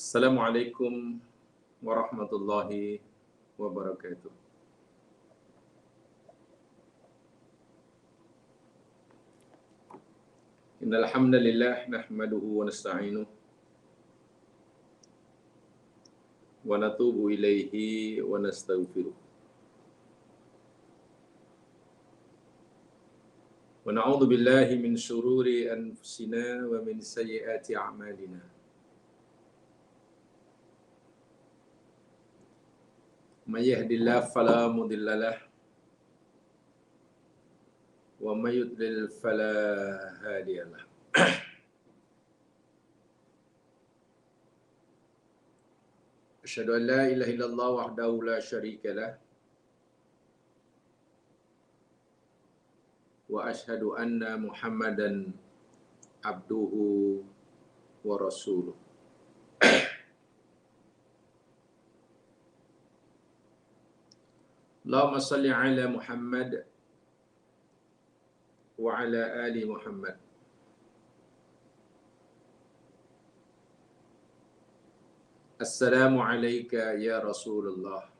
Assalamualaikum warahmatullahi wabarakatuh. Innal hamdalillah nahmaduhu wa nasta'inuhu wa natubu ilaihi wa nastaghfiruh. Wa na'udzu billahi min syururi anfusina wa min sayyiati a'malina. May yahdihillahu fala mudilla lahu wa may yudlil fala hadiya lahu. Asyhadu an la ilaha illallah wahdahu la syarika lah wa asyhadu anna Muhammadan abduhu wa rasuluh. Allahumma salli ala Muhammad wa ala ali Muhammad. Assalamu alayka ya Rasulullah.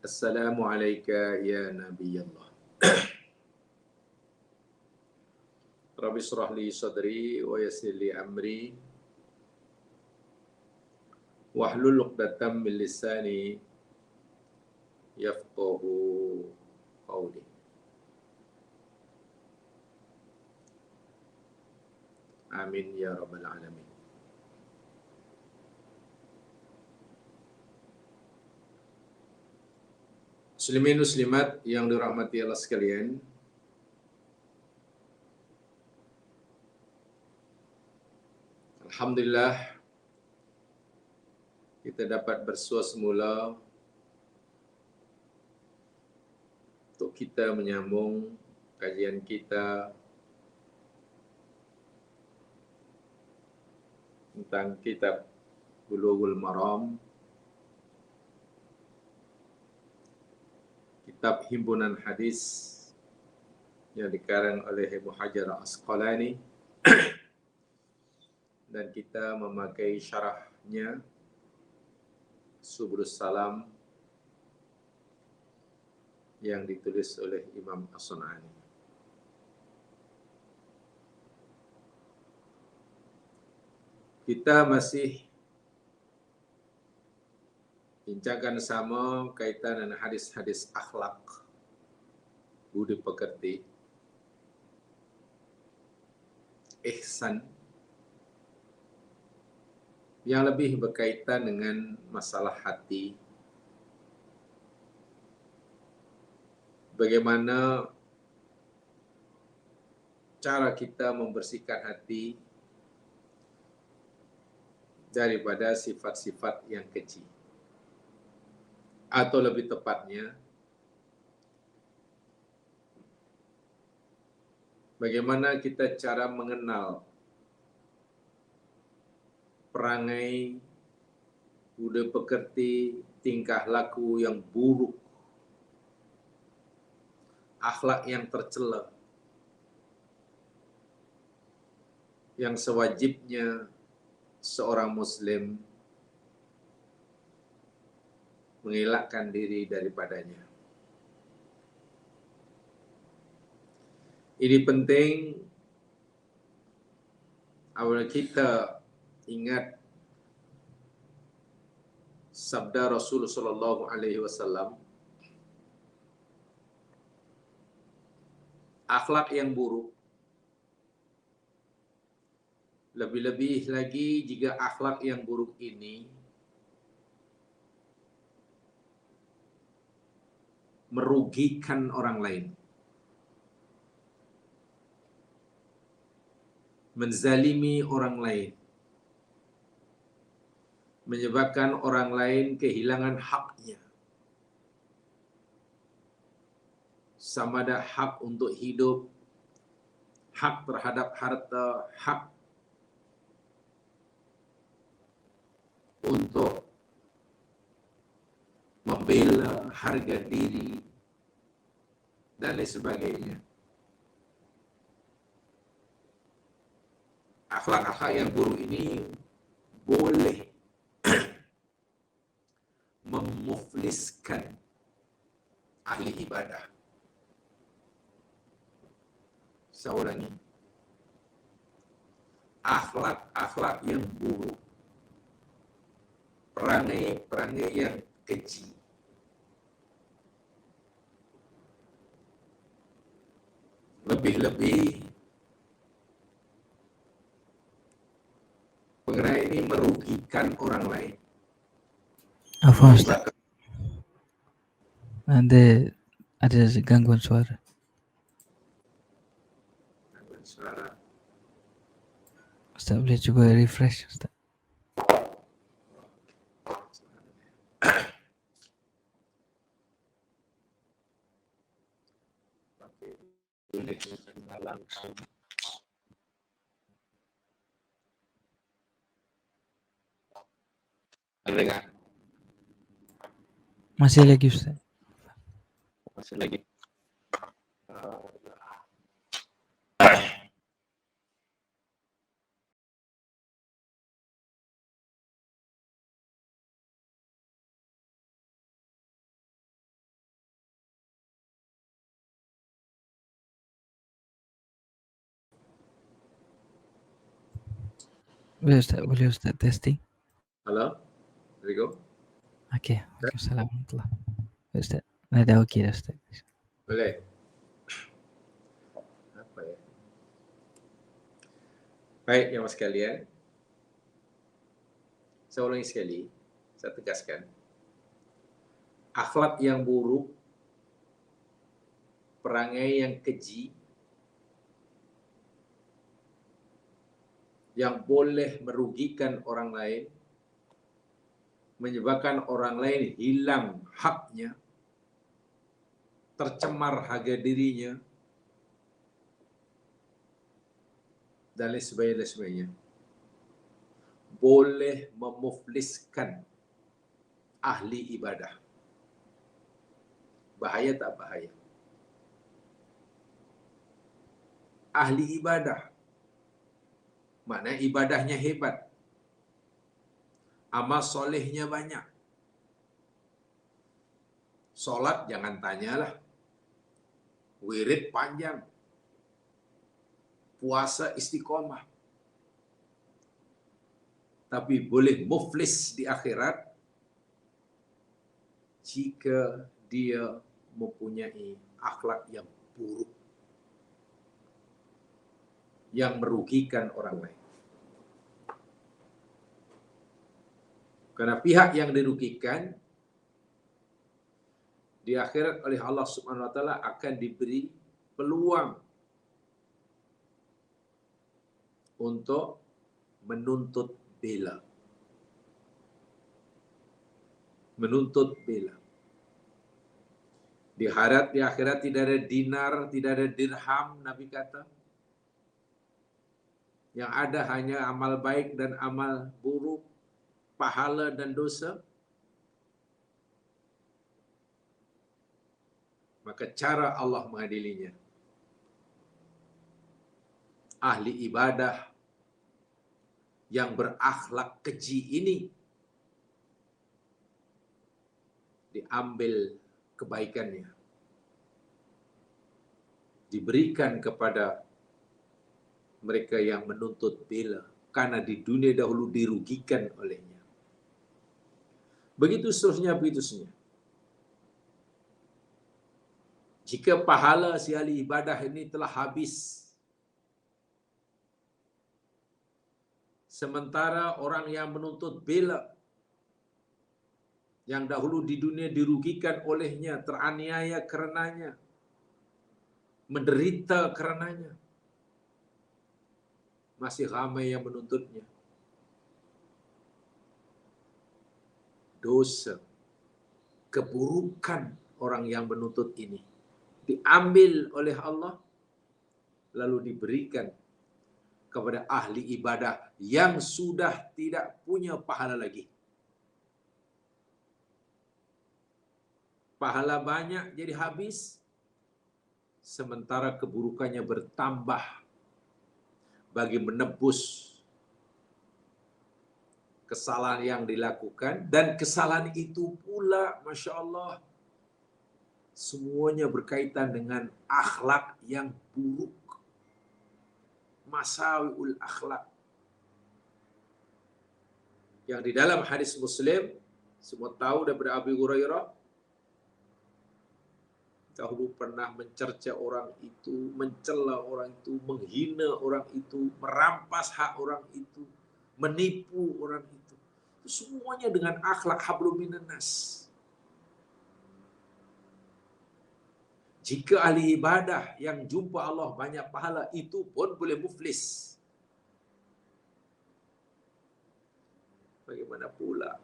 Assalamu alayka ya Nabiyallah. Rabbi shrah li sadri wa yassir li amri wahlul 'uqdatam min lisani yafqahu qawli. Amin ya rabbal alamin. Muslimin muslimat yang dirahmati Allah sekalian, alhamdulillah kita dapat bersua semula untuk kita menyambung kajian kita tentang kitab Bulughul Maram, kitab himpunan hadis yang dikarang oleh Ibnu Hajar Asqalani dan kita memakai syarahnya Subulus Salam yang ditulis oleh Imam As-Sun'ani. Kita masih bincangkan sama kaitan dengan hadis-hadis akhlak, budi pekerti, ihsan, yang lebih berkaitan dengan masalah hati. Bagaimana cara kita membersihkan hati daripada sifat-sifat yang keji. Atau lebih tepatnya, bagaimana kita cara mengenal perangai, budi pekerti, tingkah laku yang buruk, akhlak yang tercela, yang sewajibnya seorang Muslim mengelakkan diri daripadanya. Ini penting apabila kita ingat sabda Rasulullah sallallahu alaihi wasallam, akhlak yang buruk, lebih-lebih lagi jika akhlak yang buruk ini merugikan orang lain, menzalimi orang lain, menyebabkan orang lain kehilangan haknya. Sama ada hak untuk hidup, hak terhadap harta, hak untuk membela harga diri, dan lain sebagainya. akhlak-akhlak yang buruk ini boleh memufliskan ahli ibadah. Saya ulangi, akhlak-akhlak yang buruk, perangai-perangai yang keji, lebih-lebih pengenai ini merugikan orang lain. Apa Ustaz? Ada gangguan suara. Ustaz boleh coba refresh Ustaz. Dengar? Masih lagi Ustaz. Masih lagi. Boleh Ustaz testing. Halo, Rigo. Oke, Waalaikumsalam warahmatullahi wabarakatuh. Ustaz, ada oke dah Ustaz. Boleh. Apa ya? Baik, yang sekalian. Saya ulangi sekali, saya tegaskan. Akhlak yang buruk, perangai yang keji, yang boleh merugikan orang lain, menyebabkan orang lain hilang haknya, tercemar harga dirinya, dan lain sebagainya, boleh memufliskan ahli ibadah. Bahaya tak bahaya? Ahli ibadah, maknanya ibadahnya hebat, amal solehnya banyak. Solat jangan tanyalah, wirid panjang, puasa istiqomah. Tapi boleh muflis di akhirat jika dia mempunyai akhlak yang buruk, yang merugikan orang lain. Karena pihak yang dirugikan di akhirat oleh Allah Subhanahu wa taala akan diberi peluang untuk menuntut bela. Menuntut bela. Di akhirat tidak ada dinar, tidak ada dirham, Nabi kata. Yang ada hanya amal baik dan amal buruk, pahala dan dosa. Maka cara Allah mengadilinya, ahli ibadah yang berakhlak keji ini diambil kebaikannya, diberikan kepada mereka yang menuntut bela, karena di dunia dahulu dirugikan olehnya. Begitu seterusnya. Jika pahala si ahli ibadah ini telah habis, sementara orang yang menuntut bela, yang dahulu di dunia dirugikan olehnya, teraniaya karenanya, menderita karenanya, masih ramai yang menuntutnya. Dosa, keburukan orang yang menuntut ini diambil oleh Allah, lalu diberikan kepada ahli ibadah yang sudah tidak punya pahala lagi. Pahala banyak jadi habis, sementara keburukannya bertambah bagi menebus kesalahan yang dilakukan, dan kesalahan itu pula, Masya Allah, semuanya berkaitan dengan akhlak yang buruk. Masawi'ul akhlak. Yang di dalam hadis Muslim, semua tahu daripada Abu Hurairah, dahulu pernah mencerca orang itu, mencela orang itu, menghina orang itu, merampas hak orang itu, menipu orang itu. Semuanya dengan akhlak hablum minan nas. Jika ahli ibadah yang jumpa Allah banyak pahala, itu pun boleh muflis. Bagaimana pula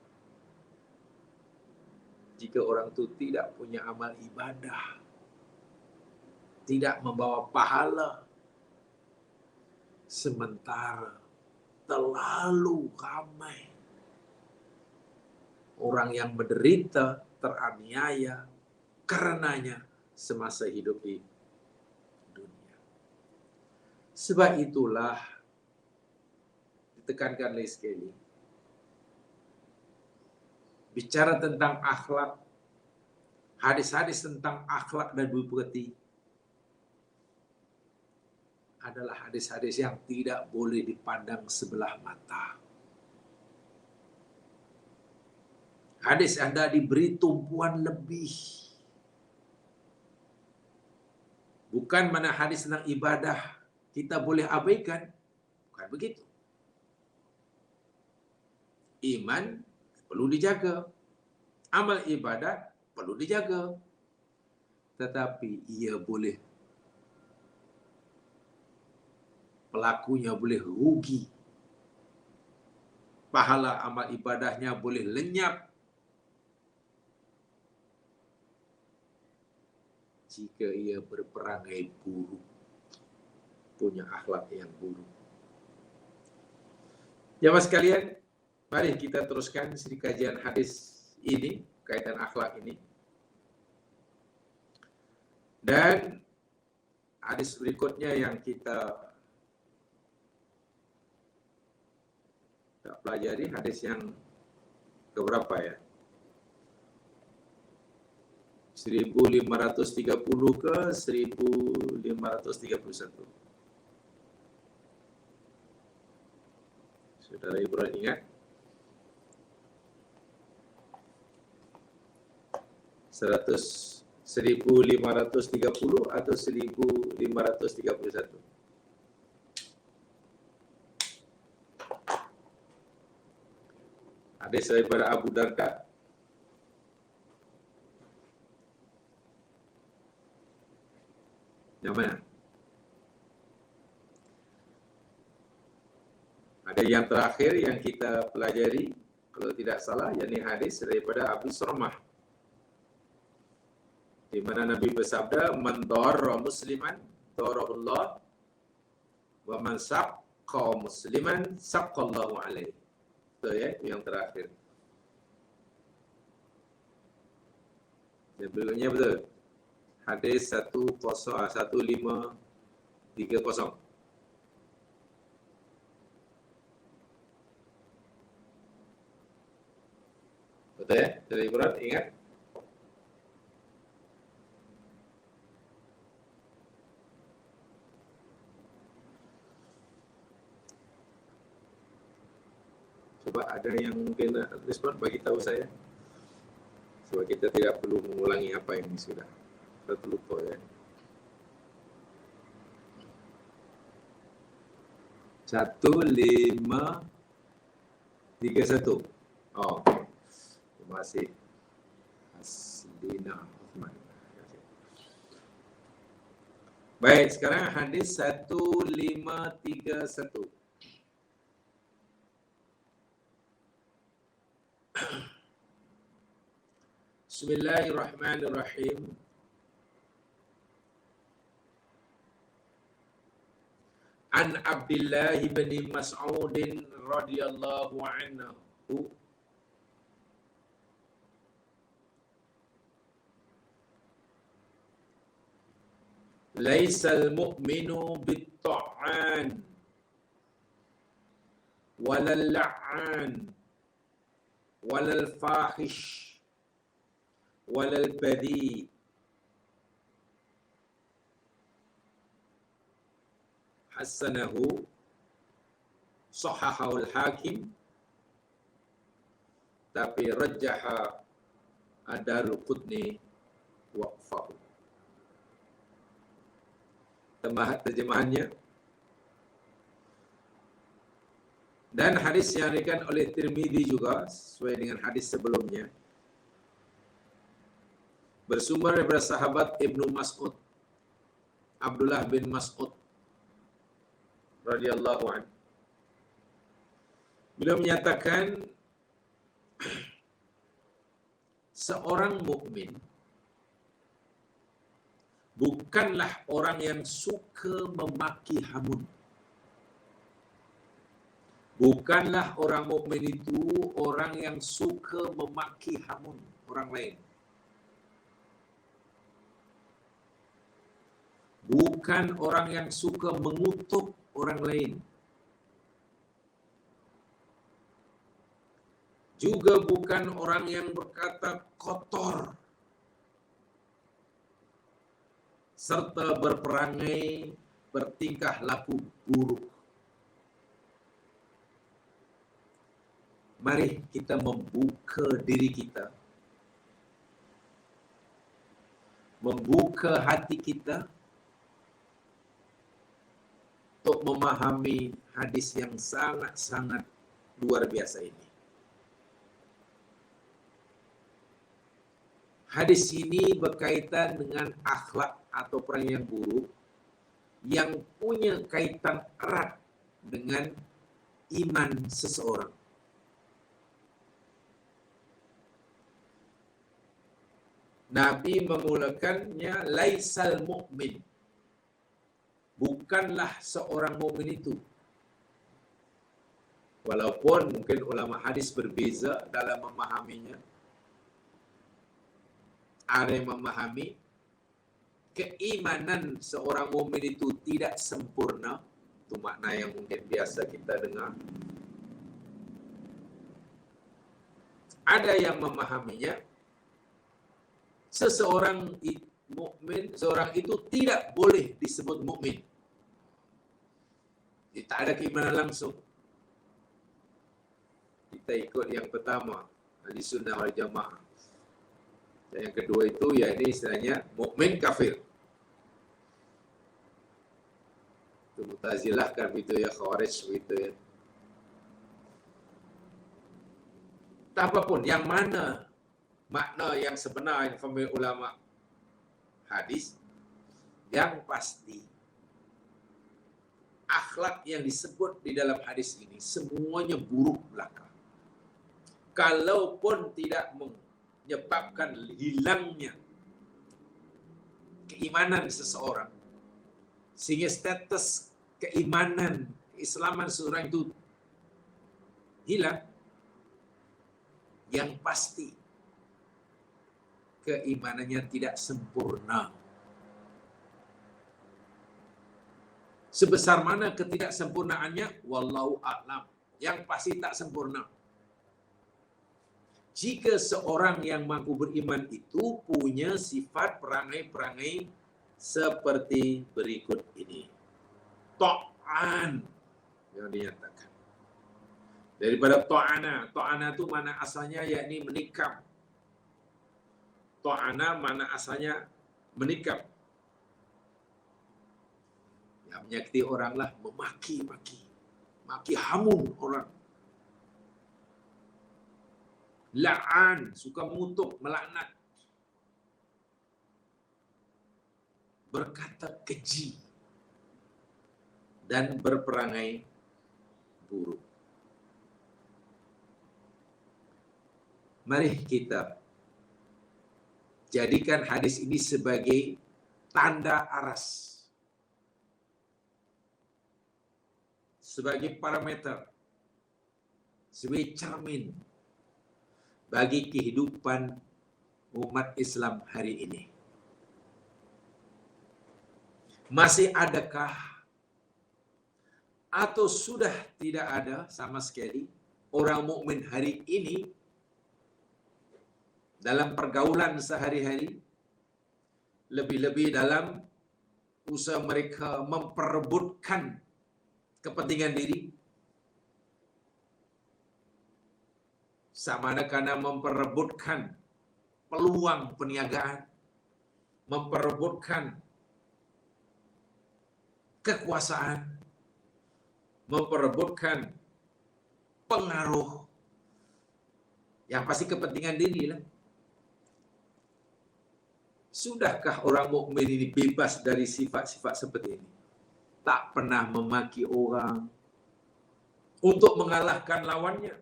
jika orang itu tidak punya amal ibadah, tidak membawa pahala, sementara terlalu ramai orang yang menderita, teraniaya karenanya semasa hidup di dunia. Sebab itulah ditekankan lagi sekali, bicara tentang akhlak, hadis-hadis tentang akhlak dan budi adalah hadis-hadis yang tidak boleh dipandang sebelah mata. Hadis Anda diberi tumpuan lebih. Bukan mana hadis tentang ibadah kita boleh abaikan. Bukan begitu. Iman perlu dijaga. Amal ibadah perlu dijaga. Tetapi ia boleh, pelakunya boleh rugi. Pahala amal ibadahnya boleh lenyap jika ia berperangai buruk, punya akhlak yang buruk. Jamaah sekalian, mari kita teruskan sedikit kajian hadis ini, kaitan akhlak ini. Dan hadis berikutnya yang kita pelajari, hadis yang keberapa ya? 1530 ke 1531. Saudara Ibrahim ingat? 1530 atau 1531? Hadis daripada Abu Darda. Yang mana? Ada yang terakhir yang kita pelajari, kalau tidak salah, yakni hadis daripada Abu Surmah, di mana Nabi bersabda, "Man darra musliman darahullah, wa man saqqa musliman saqqallahu alaihi." Betul ya, yang terakhir. Yang belakangnya betul. Hadis 1530. Betul ya? Dari Ibrahim, ingat? Coba ada yang mungkin respon, bagi tahu saya. Sebab kita tidak perlu mengulangi apa yang sudah terlupa ya. 1531. Oh, terima kasih. Aslina Uthman. Baik, sekarang hadis 1531. Bismillahirrahmanirrahim. An Abdullah bin Mas'ud radhiyallahu anhu Laisal mu'minu bit-ta'an walal la'an walal fahish walal badhi hasanahu sahahahu al-hakim tapi rajjaha ad-Daraqutni waqfahu. Terjemahannya, dan hadis yang diriwayatkan oleh Tirmizi juga sesuai dengan hadis sebelumnya, bersumber daripada sahabat Ibnu Mas'ud, Abdullah bin Mas'ud radhiyallahu anhu. Beliau menyatakan seorang mukmin bukanlah orang yang suka memaki hamun. Bukanlah orang mukmin itu orang yang suka memaki hamun orang lain. Bukan orang yang suka mengutuk orang lain. Juga bukan orang yang berkata kotor serta berperangai bertingkah laku buruk. Mari kita membuka diri kita, membuka hati kita untuk memahami hadis yang sangat-sangat luar biasa ini. Hadis ini berkaitan dengan akhlak atau perangai yang buruk yang punya kaitan erat dengan iman seseorang. Nabi memulakannya laisal mu'min. Bukanlah seorang mukmin itu. Walaupun mungkin ulama hadis berbeza dalam memahaminya. Ada yang memahami keimanan seorang mukmin itu tidak sempurna. Itu makna yang mungkin biasa kita dengar. Ada yang memahaminya seseorang mukmin, seorang itu tidak boleh disebut mukmin. Dia tak ada keimanan langsung. Kita ikut yang pertama, Ahli Sunnah wal Jamaah. Dan yang kedua itu, ya ini istilahnya mukmin kafir. Itu Mu'tazilah kan begitu ya, Khawarij begitu ya. Apapun, yang mana makna yang sebenar yang difahami ulama hadis, yang pasti akhlak yang disebut di dalam hadis ini semuanya buruk belaka. Kalaupun tidak menyebabkan hilangnya keimanan seseorang, sehingga status keimanan, keislaman seseorang itu hilang, yang pasti keimanannya tidak sempurna. Sebesar mana ketidaksempurnaannya, wallahu a'lam. Yang pasti tak sempurna. Jika seorang yang mampu beriman itu punya sifat perangai-perangai seperti berikut ini. Ta'an yang dinyatakan. Daripada ta'ana. Ta'ana itu mana asalnya yakni menikam. Ta'ana mana asalnya menikam. Yang menyakiti orang lah, memaki-maki. Maki hamun orang. La'an, suka mengutuk, melaknat. Berkata keji. Dan berperangai buruk. Mari kita jadikan hadis ini sebagai tanda aras. Sebagai parameter. Sebagai cermin bagi kehidupan umat Islam hari ini. Masih adakah atau sudah tidak ada sama sekali orang mukmin hari ini dalam pergaulan sehari-hari, lebih-lebih dalam usaha mereka memperebutkan kepentingan diri, sama ada kerana memperebutkan peluang perniagaan, memperebutkan kekuasaan, memperebutkan pengaruh, yang pasti kepentingan diri lah. Sudahkah orang mukmin ini bebas dari sifat-sifat seperti ini? Tak pernah memaki orang untuk mengalahkan lawannya,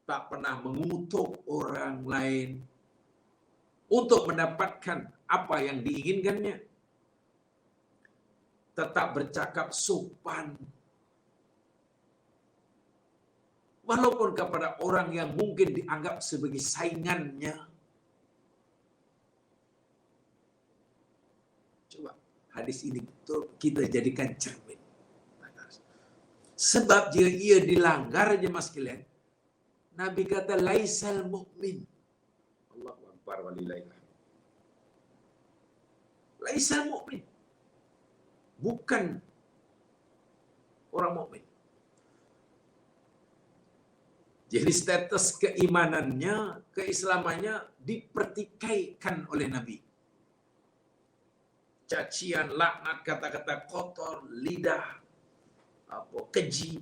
tak pernah mengutuk orang lain untuk mendapatkan apa yang diinginkannya, tetap bercakap sopan walaupun kepada orang yang mungkin dianggap sebagai saingannya. Coba hadis ini betul kita jadikan cermin. Sebab jika ia dilanggar, jemaah sekalian, Nabi kata laisal mukmin. Allahu akbar walillahil hamd. Laisal mukmin. Bukan orang mukmin. Jadi status keimanannya, keislamannya dipertikaikan oleh Nabi. Cacian, laknat, kata-kata kotor, lidah, keji,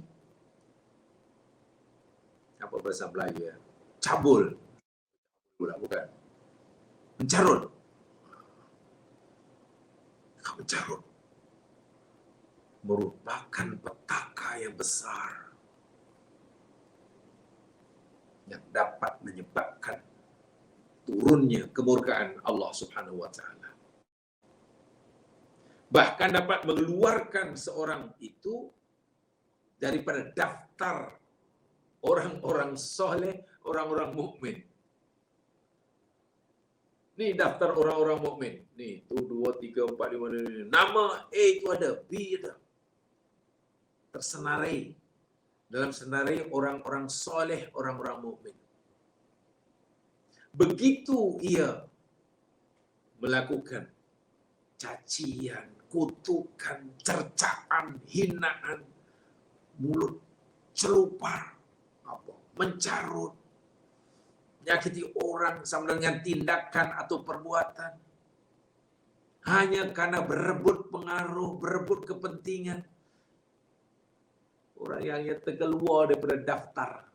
apa bahasa Melayu ya? Cabul. Bukan. Mencarut. Mencarut merupakan petaka yang besar yang dapat menyebabkan turunnya kemurkaan Allah Subhanahu wa taala. Bahkan dapat mengeluarkan seorang itu daripada daftar orang-orang soleh, orang-orang mukmin. Ni daftar orang-orang mukmin. Ni, 1, 2, 3, 4, 5, 6. Nama A itu ada, B ada. Tersenarai dalam senarai orang-orang soleh, orang-orang mukmin. Begitu ia melakukan cacian, kutukan, cercaan, hinaan, mulut celupar, mencarut, menyakiti orang sama dengan tindakan atau perbuatan, hanya karena berebut pengaruh, berebut kepentingan. Orang yang terkeluar daripada daftar,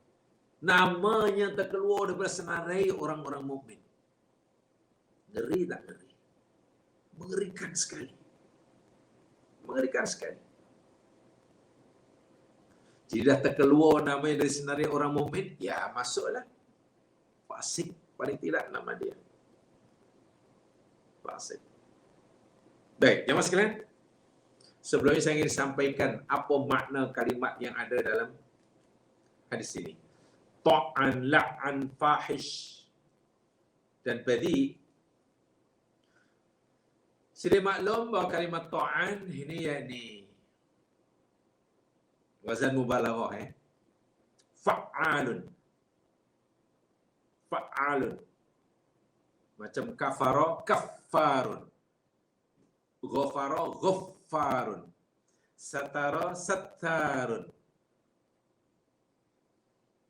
namanya terkeluar daripada senarai orang-orang mukmin. Ngeri tak ngeri? Mengerikan sekali. Mengerikan sekali. Jadi dah terkeluar namanya dari senarai orang mukmin, ya masuklah. Fasik paling tidak nama dia. Fasik. Baik, jemaah sekalian. Sebelumnya saya ingin sampaikan apa makna kalimat yang ada dalam hadis ini. Ta'an, la'an, fahish dan badi. Sedia maklum bahawa kalimat ta'an ini yakni wazan mubalaghah, fa'alun. Fa'alun. Macam kafara, kaffarun. Ghafara, ghaffarun. Satara, sattarun.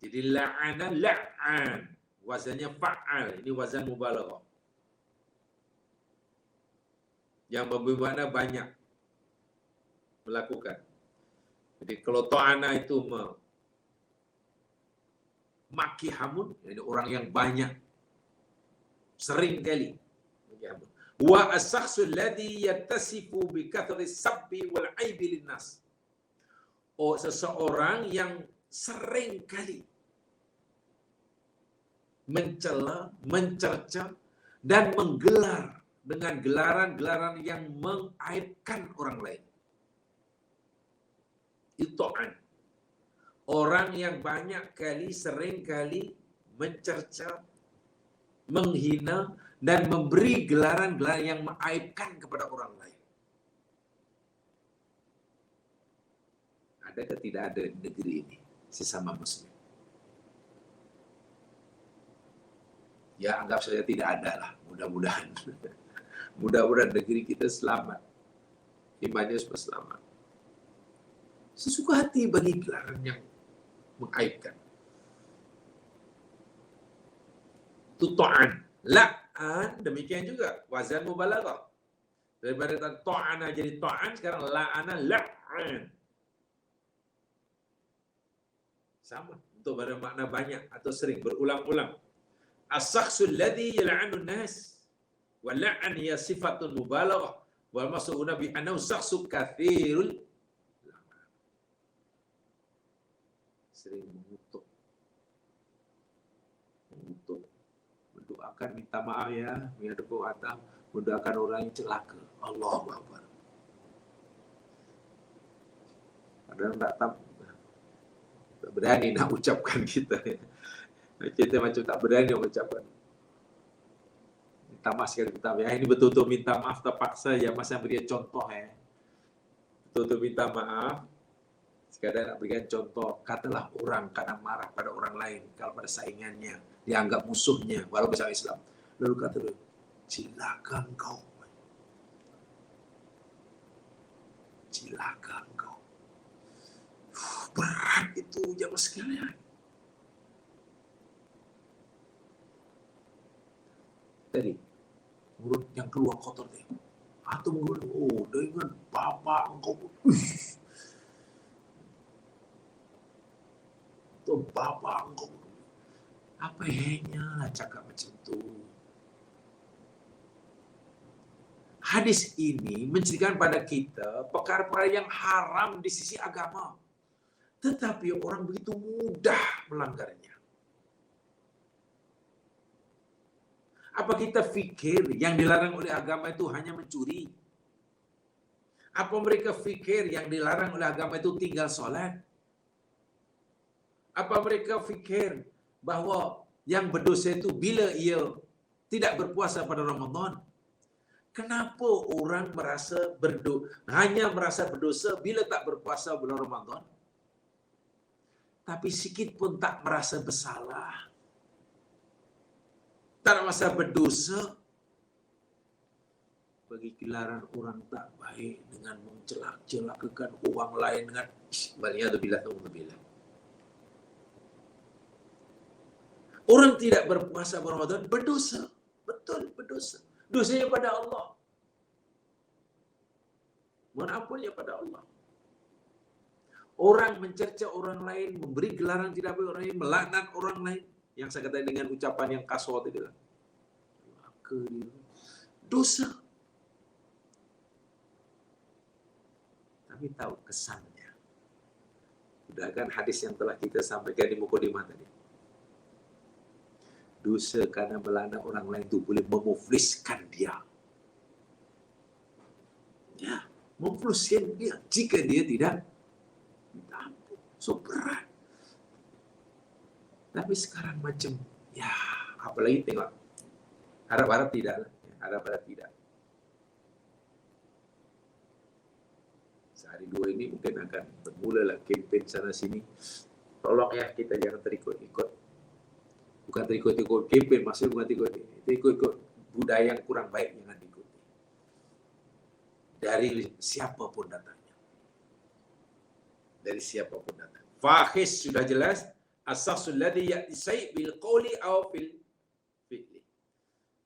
Jadi la'ana, la'an. Wazannya fa'al. Ini wazan mubalaghah. Yang bermakna banyak melakukan. Jadi kalau ta'ana itu maki hamun, jadi orang yang banyak, sering kali maki hamun. Wa as-shakhsu alladhi yattasifu bi kathri sabbi wal aibi linnas. Seseorang yang sering kali mencela, mencerca dan menggelar dengan gelaran-gelaran yang mengaibkan orang lain. Itu ta'an. Orang yang banyak kali, sering kali mencerca, menghina dan memberi gelaran-gelaran yang mengaibkan kepada orang lain. Adakah tidak ada di negeri ini sesama muslim? Ya anggap saja tidak ada lah, mudah-mudahan. Mudah-mudahan negeri kita selamat, imannya semua selamat. Sesuka hati bagi gelaran yang mengaibkan. Itu ta'an. La'an, demikian juga. Wazan mubalaghah. Daripada ta'ana jadi ta'an, sekarang la'ana la'an. Sama. Untuk pada makna banyak atau sering, berulang-ulang. As-sakhsul ladhi yal'anun nas. Wa la'an ya sifatun mubalaghah. Wal maksuduna bi annahu sakhsu kathirul. Sering mengutuk, mendoakan, minta maaf ya, menghadap atas, mendoakan orang yang celaka. Allahu Akbar. Padahal tak berani nak ucapkan kita. Kita macam tak berani nak ucapkan. Minta maaf sekali, minta maaf. Ini betul-betul minta maaf terpaksa ya, masa beri contoh ya. Betul-betul minta maaf. Sekadar nak berikan contoh, katalah orang kadang marah pada orang lain, kalau pada saingannya, dianggap musuhnya, walaupun bersama Islam. Lalu kata dia, cilaka engkau. Cilaka engkau. Berat itu jamaah sekalian. Tadi, mulut yang keluar kotor dia. Atau menggunakan, oh dengan bapak engkau. Tuh bapak engkau. Apa hanya lah cakap macam tu. Hadis ini menceritakan pada kita perkara-perkara yang haram di sisi agama. Tetapi orang begitu mudah melanggarnya. Apa kita fikir yang dilarang oleh agama itu hanya mencuri? Apa mereka fikir yang dilarang oleh agama itu tinggal solat? Apa mereka fikir bahawa yang berdosa itu bila ia tidak berpuasa pada Ramadan? Kenapa orang hanya merasa berdosa bila tak berpuasa bulan Ramadan? Tapi sikit pun tak merasa bersalah. Tak merasa berdosa. Bagi gelaran orang tak baik dengan mencelak-celakakan orang lain dengan waliyadzubillah. Orang tidak berpuasa Ramadan berdosa. Betul, berdosa. Dosanya pada Allah. Mohon ampunnya pada Allah. Orang mencerca orang lain, memberi gelaran tidak baik orang lain, melaknat orang lain. Yang saya katakan dengan ucapan yang kasar tadi. Dosa. Tapi tahu kesannya. Sudah kan hadis yang telah kita sampaikan di mukadimah tadi. Dosa karena melaknat orang lain itu boleh memufliskan dia. Ya, memufliskan dia jika dia tidak minta ampun. So berat. Tapi sekarang macam, ya, apalagi tengok. Harap-harap tidak. Harap-harap tidak. Sehari dua ini mungkin akan bermula lah kempen sana sini. Tolong ya, kita jangan terikut-ikut. Bukan terikut-ikut kempen, maksudnya bukan terikut-ikut budaya yang kurang baik, jangan diikuti. Dari siapapun datangnya. Dari siapapun datang. Fahish sudah jelas. As-sakhsul ladzi ya'ti bil qawli aw fil fi'li.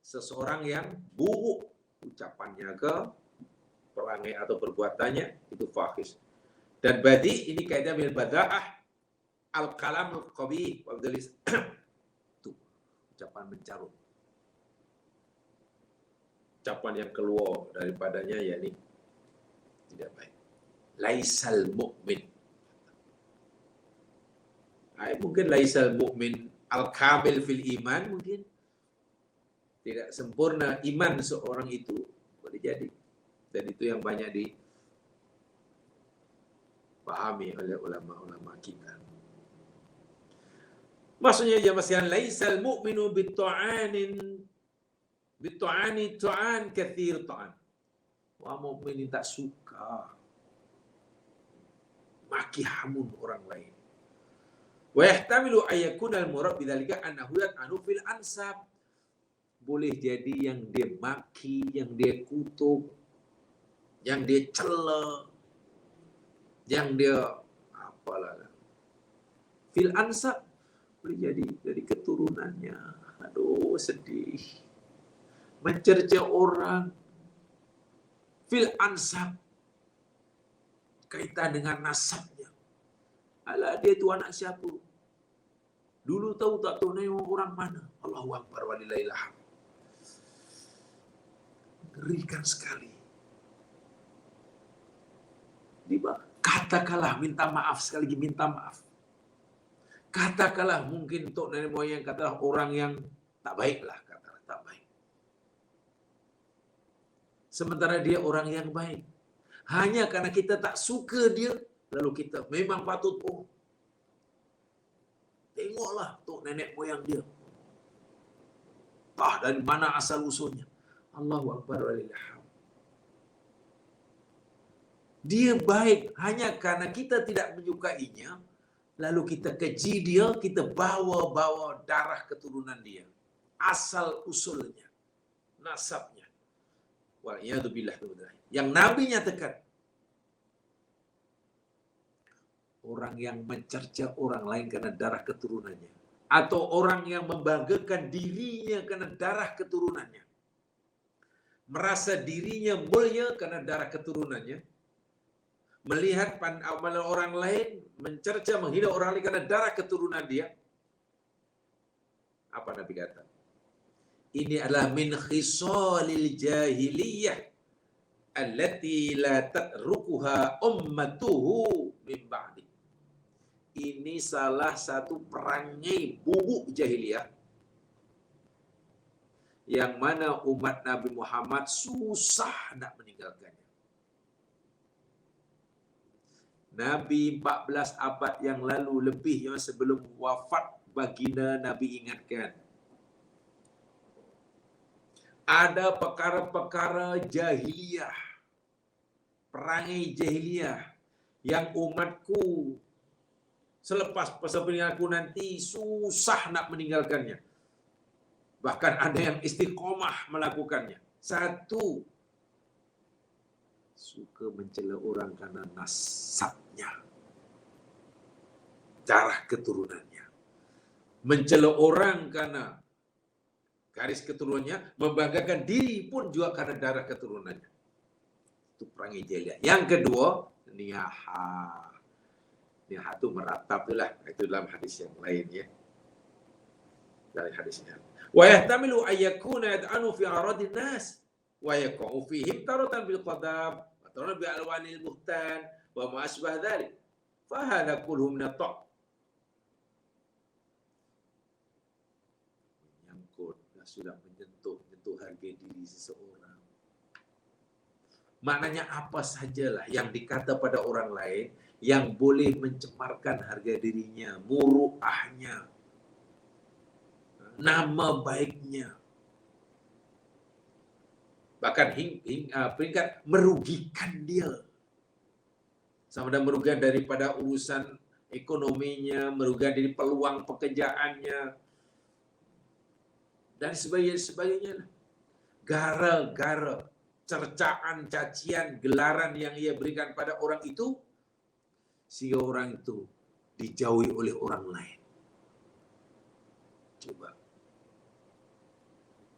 Seseorang yang buruk ucapannya ke perangai atau perbuatannya, itu fahish. Dan badi ini kaidah bil bada'ah al-kalam al-qabih wa bidlis. Ucapan mencarut. Ucapan yang keluar daripadanya yakni tidak baik. Laisal mu'min. Mungkin laisal mu'min al-kamil fil iman, mungkin tidak sempurna iman seorang itu, boleh jadi. Dan itu yang banyak dipahami oleh ulama-ulama kita. Maksudnya jemaah sekalian, laisal mu'minu bittu'ani tu'an kathir tu'an. Orang mukmin tak suka maki hamun orang lain. Wa yahtamilu ayyakuna al-murad bidzalika annahu yat'anu fil ansab. boleh jadi yang dia maki, yang dia kutuk, yang dia cela, yang dia apalah. Fil ansab boleh jadi dari keturunannya. Aduh, sedih. Mencerca orang. Fil ansab, kaitan dengan nasabnya. Alah, dia tu anak siapa? Dulu tahu tak tahu ni orang mana? Allahu Akbar walillahil hamd. Ngerikan sekali. Katakanlah minta maaf, sekali lagi minta maaf. Katakanlah mungkin untuk nenek moyang katalah orang yang tak baiklah, katalah tak baik. Sementara dia orang yang baik. Hanya karena kita tak suka dia, lalu kita memang patut tengoklah untuk nenek moyang dia. Dari mana asal usulnya. Allahu Akbar walillahil hamd. Dia baik hanya karena kita tidak menyukainya, lalu kita keji dia, kita bawa darah keturunan dia. Asal usulnya, nasabnya. Wa'iyadzubillah. Yang Nabi nyatakan, orang yang mencerca orang lain karena darah keturunannya, atau orang yang membanggakan dirinya karena darah keturunannya, merasa dirinya mulia karena darah keturunannya, melihat amalan orang lain, mencerca, menghina orang lain karena darah keturunan dia. Apa Nabi kata? Ini adalah min khisalil jahiliyah allati la tatrukuha ummatuhu min ba'di. Ini salah satu perangai bubuk jahiliyah yang mana umat Nabi Muhammad susah nak meninggalkannya. Nabi 14 abad yang lalu lebih yang sebelum wafat baginda Nabi ingatkan. Ada perkara-perkara jahiliyah, perangai jahiliyah yang umatku selepas persempenian aku nanti susah nak meninggalkannya. Bahkan ada yang istiqomah melakukannya. Satu, suka mencela orang karena nasabnya, darah keturunannya. Mencela orang karena garis keturunannya, membanggakan diri pun juga karena darah keturunannya. Itu perangai jahiliyah. Yang kedua, niyaha. Niyaha itu meratap lah. Itu dalam hadis yang lain ya. Dari hadisnya. Wa yahtamilu ayyakuna yad'anu fi aradin nas wa yaqa'u fihim taratan bil qadab wa taratan bi alwanil buhtan wa ma asbah dzalik. Fa hadha kulluhu min at-ta'. Menyangkut sudah menyentuh harga diri seseorang. Maknanya apa sajalah yang dikata pada orang lain yang boleh mencemarkan harga dirinya, muruahnya, nama baiknya, bahkan peringkat merugikan dia, sama ada merugikan daripada urusan ekonominya, merugikan dari peluang pekerjaannya, dan sebagainya. Gara-gara cercaan, cacian, gelaran yang ia berikan pada orang itu, sehingga orang itu dijauhi oleh orang lain. Coba.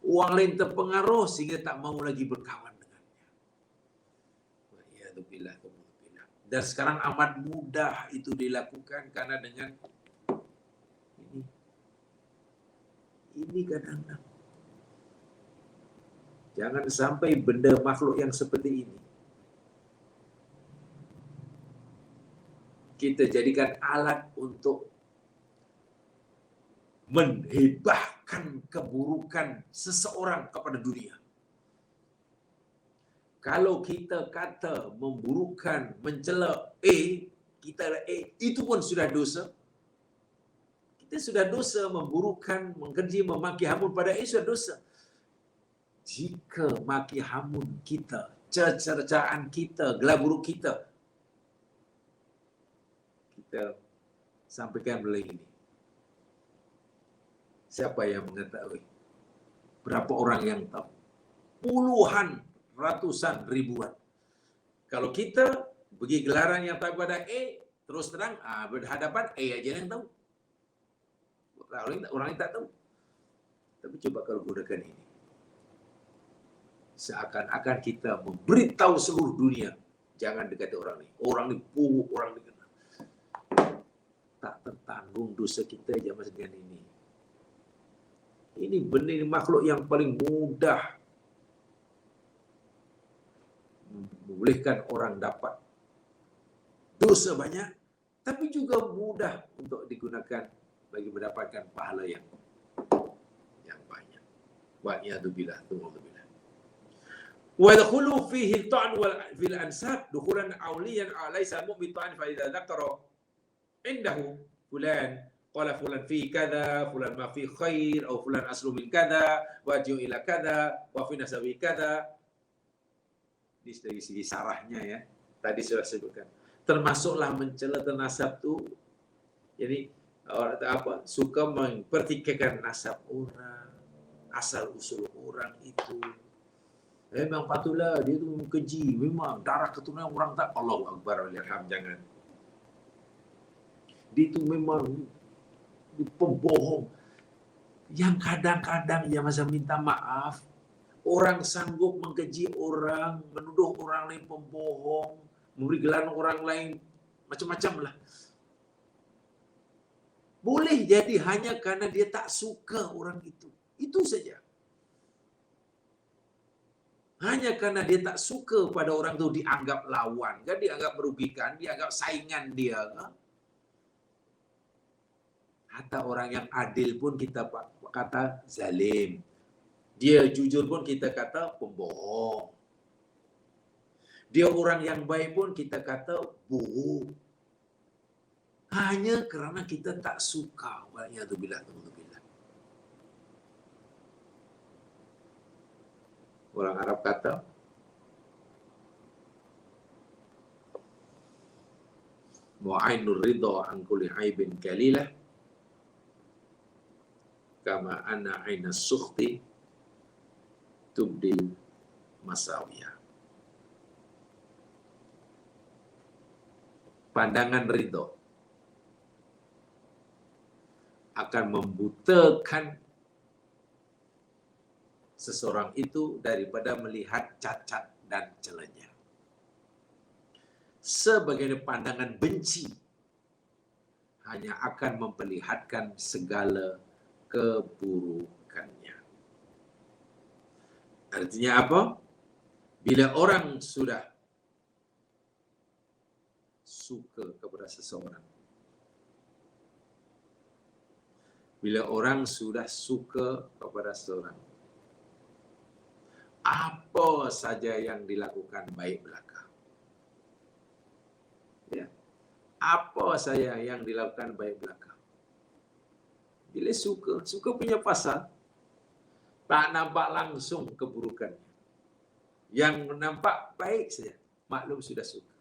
Orang lain terpengaruh sehingga tak mau lagi berkawan dengannya. Wa'iyadzubillah. Dan sekarang amat mudah itu dilakukan karena dengan ini kadang-kadang. Jangan sampai benda makhluk yang seperti ini kita jadikan alat untuk menhibahkan keburukan seseorang kepada dunia. Kalau kita kata memburukan, mencela kita itu pun sudah dosa. Kita sudah dosa memburukan, mengkeji, memaki hamun pada sudah dosa. Jika maki hamun kita, cercaan kita, gelar buruk kita sampaikan mulai ini. Siapa yang mengetahui? Berapa orang yang tahu? Puluhan, ratusan, ribuan. Kalau kita pergi gelaran yang tahu pada A, terus terang berhadapan A aja yang tahu. Orang yang tak tahu. Tapi coba kalau gunakan ini. Seakan-akan kita memberitahu seluruh dunia, jangan dekati orang ini. Orang ini buruk, orang ini. Tak tertanggung dosa kita zaman dengan ini. Ini benar makhluk yang paling mudah membolehkan orang dapat dosa banyak, tapi juga mudah untuk digunakan bagi mendapatkan pahala yang banyak. Wa'iyadzubillah, tu'udzubillah. Wa yadkhulu fihi al-ta'n fil ansab dukhulan awliyan alaysa mu'min ta'an fa idza dzakara indahu fulan qala fulan fi kadza fulan ma fi khair atau fulan aslu min kadza wajhu ila kadza wa fi nasabi kadza. Di segi sarahnya ya, tadi sudah sebutkan. Termasuklah mencela nasab tu, jadi suka mempertikaikan nasab orang, asal usul orang itu. Memang patutlah dia tu keji, memang darah keturunan orang tak. Allahu Akbar, walilham, jangan. Dia tu memang pembohong. Yang kadang-kadang ya masa minta maaf, orang sanggup mengkeji orang, menuduh orang lain pembohong, memberi gelar orang lain macam-macam lah. Boleh jadi hanya karena dia tak suka orang itu. Itu saja. Hanya karena dia tak suka pada orang itu dianggap lawan, kan, dianggap merugikan, dianggap saingan dia. Kan? Hatta orang yang adil pun kita kata zalim. Dia jujur pun kita kata pembohong. Dia orang yang baik pun kita kata buruk. Hanya kerana kita tak suka. Wa'iyadzubillah. Orang Arab kata, mu'ainur ridha an kulli aibin kalilah kama anna ainas sukhti tubdil masawiyah. Pandangan ridha akan membutakan seseorang itu daripada melihat cacat dan celahnya. Sebagaimana pandangan benci hanya akan memperlihatkan segala keburukannya. Artinya apa? Bila orang sudah suka kepada seseorang, bila orang sudah suka kepada seseorang, apa saja yang dilakukan baik belaka. Ya. Apa saja yang dilakukan baik belaka. Bila suka punya pasal, tak nampak langsung keburukannya. Yang nampak baik saja, maklum sudah suka.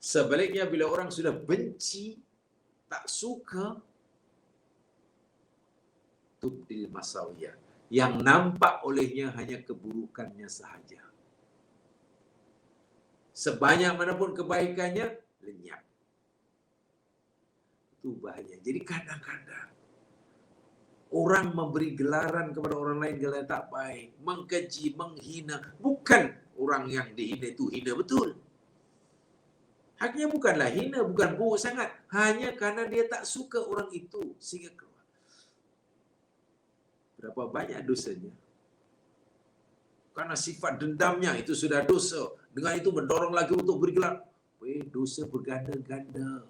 Sebaliknya bila orang sudah benci, tak suka, tubdil masawiyah. Yang nampak olehnya hanya keburukannya sahaja. Sebanyak manapun kebaikannya, lenyap. Itu bahaya. Jadi kadang-kadang orang memberi gelaran kepada orang lain gelaran tak baik, mengkeji, menghina. Bukan orang yang dihina itu hina betul. Haknya bukanlah hina, bukan buruk sangat. Hanya kerana dia tak suka orang itu sehingga keluar. Berapa banyak dosanya. Karena sifat dendamnya itu sudah dosa. Dengan itu mendorong lagi untuk bergelar. Dosa berganda-ganda.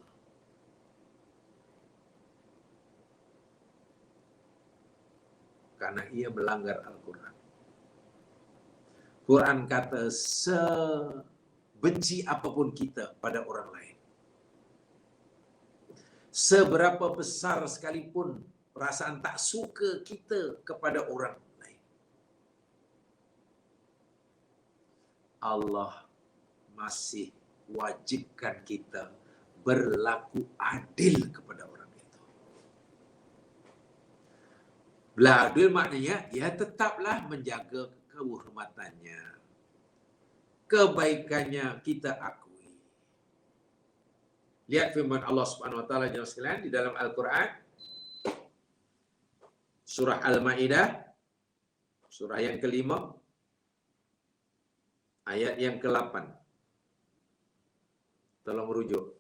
Karena ia melanggar Al-Quran. Quran kata sebenci apapun kita pada orang lain, seberapa besar sekalipun perasaan tak suka kita kepada orang lain, Allah masih wajibkan kita berlaku adil kepada orang itu. Beladil maknanya, ya tetaplah menjaga kehormatannya. Kebaikannya kita akui. Lihat firman Allah Subhanahu wa taala jemaah sekalian di dalam Al-Qur'an surah Al-Maidah surah yang kelima ayat yang ke-8. Tolong rujuk.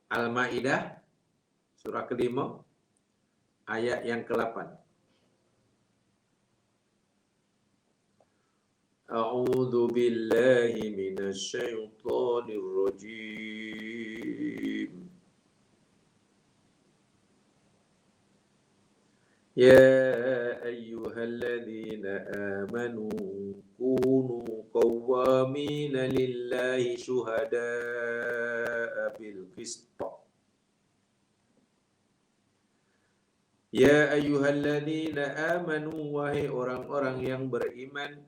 Al-Maidah surah kelima ayat yang ke-8. A'udzu billahi minasy syaithanir rajim. يا أيها الذين آمنوا كونوا قوامين لله شهداء بالقسط Ya ayyuhalladzina amanu, wahai orang-orang yang beriman,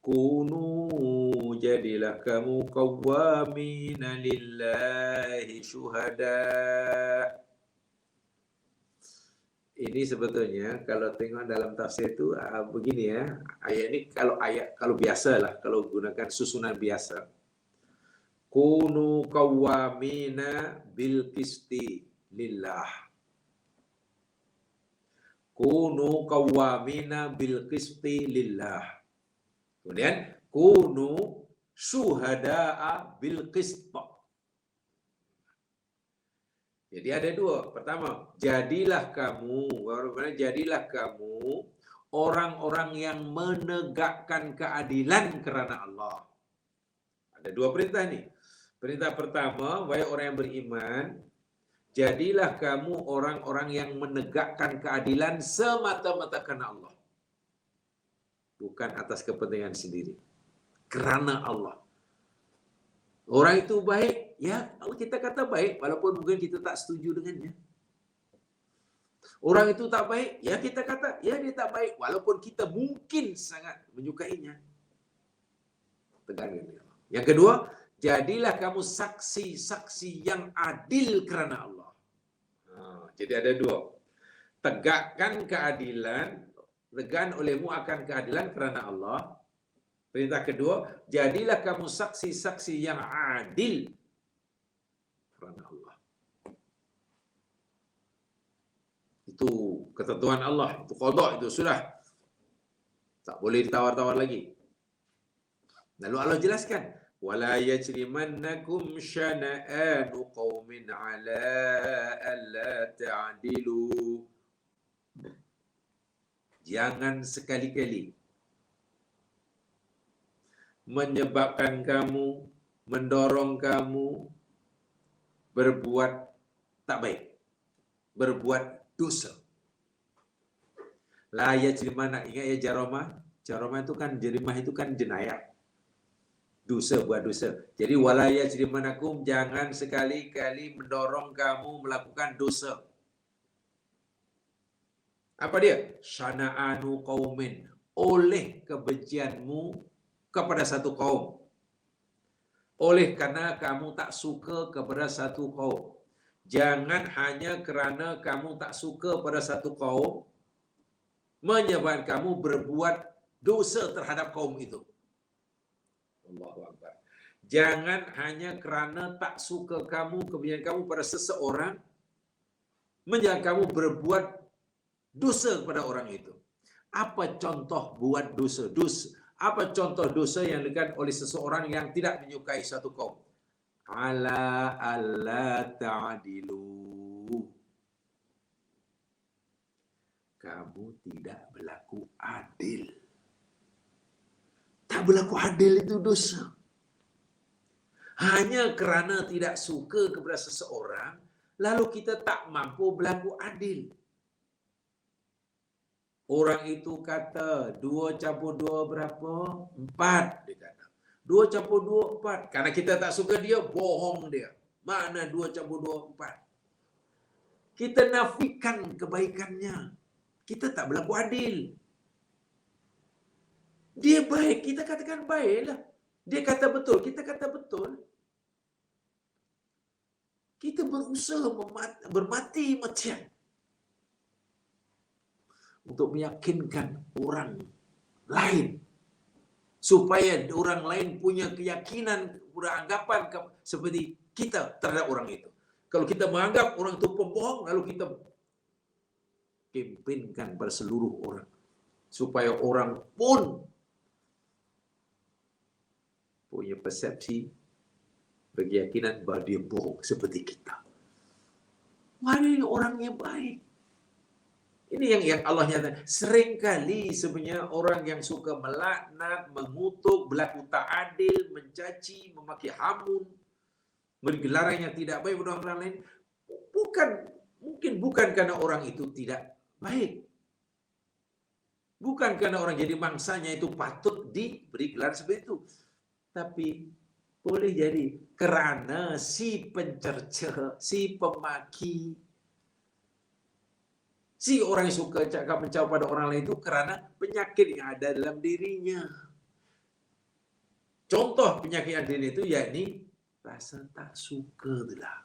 kunu, jadilah kamu qawwamina lillahi syuhada. Ini sebetulnya kalau tengok dalam tafsir itu begini ya, ayat ini kalau biasalah, kalau gunakan susunan biasa. Kunu qawwamina bil qisti lillah. Kunu qawwamina bil qisti lillah. Kemudian kunu syuhada'a bil qist. Jadi ada dua. Pertama, jadilah kamu orang-orang yang menegakkan keadilan kerana Allah. Ada dua perintah nih. Perintah pertama, wahai orang yang beriman, jadilah kamu orang-orang yang menegakkan keadilan semata-mata karena Allah. Bukan atas kepentingan sendiri. Kerana Allah. Orang itu baik, ya kita kata baik, walaupun mungkin kita tak setuju dengannya. Orang itu tak baik, ya kita kata, ya dia tak baik, walaupun kita mungkin sangat menyukainya. Tegakkan dia. Yang kedua, jadilah kamu saksi-saksi yang adil kerana Allah. Jadi ada dua. Tegakkan keadilan, tegan olehmu akan keadilan kerana Allah. Perintah kedua, jadilah kamu saksi-saksi yang adil kerana Allah. Itu ketentuan Allah, itu qada, itu sudah. Tak boleh ditawar-tawar lagi. Lalu Allah jelaskan, wala yajrimannakum syana'anu qaumin ala alla ta'dilu. Jangan sekali-kali menyebabkan kamu, mendorong kamu berbuat tak baik, berbuat dosa. La yajrimana, ingat ya jaramah. Jaramah itu kan, jerimah itu kan jenayah. Dosa, buat dosa. Jadi wala yajrimanakum, jangan sekali-kali mendorong kamu melakukan dosa. Apa dia? Syana'anu qaumin, oleh kebencianmu kepada satu kaum. Oleh karena kamu tak suka kepada satu kaum. Jangan hanya kerana kamu tak suka pada satu kaum menyebabkan kamu berbuat dosa terhadap kaum itu. Allahu Akbar. Jangan hanya kerana tak suka kamu, kebencian kamu pada seseorang menyebabkan kamu berbuat dosa kepada orang itu. Apa contoh buat dosa? Apa contoh dosa yang dilakukan oleh seseorang yang tidak menyukai satu kaum? Ala alla ta'dilu. Kamu tidak berlaku adil. Tak berlaku adil itu dosa. Hanya kerana tidak suka kepada seseorang, lalu kita tak mampu berlaku adil. Orang itu kata 2 campur 2 berapa? 4, dia kata. 2 campur 2, 4. Karena kita tak suka dia, bohong dia. Mana 2 campur 2, 4? Kita nafikan kebaikannya. Kita tak berlaku adil. Dia baik, kita katakan baiklah. Dia kata betul, kita kata betul. Kita berusaha bermati-matian untuk meyakinkan orang lain supaya orang lain punya keyakinan, beranggapan seperti kita terhadap orang itu. Kalau kita menganggap orang itu pembohong, lalu kita kempenkan pada seluruh orang supaya orang pun punya persepsi, berkeyakinan bahwa dia bohong seperti kita. Mana ini orangnya baik? Ini yang Allah nyatakan. Seringkali sebenarnya orang yang suka melaknat, mengutuk, berlaku tak adil, mencaci, memaki hamun, bergelaran yang tidak baik pada orang lain, bukan karena orang itu tidak baik. Bukan karena orang jadi mangsanya itu patut diberi gelar seperti itu. Tapi boleh jadi karena si pencerca, si pemaki, si orang yang suka cakap mencau pada orang lain itu karena penyakit yang ada dalam dirinya. Contoh penyakit yang ada di itu yakni rasa tak suka itulah.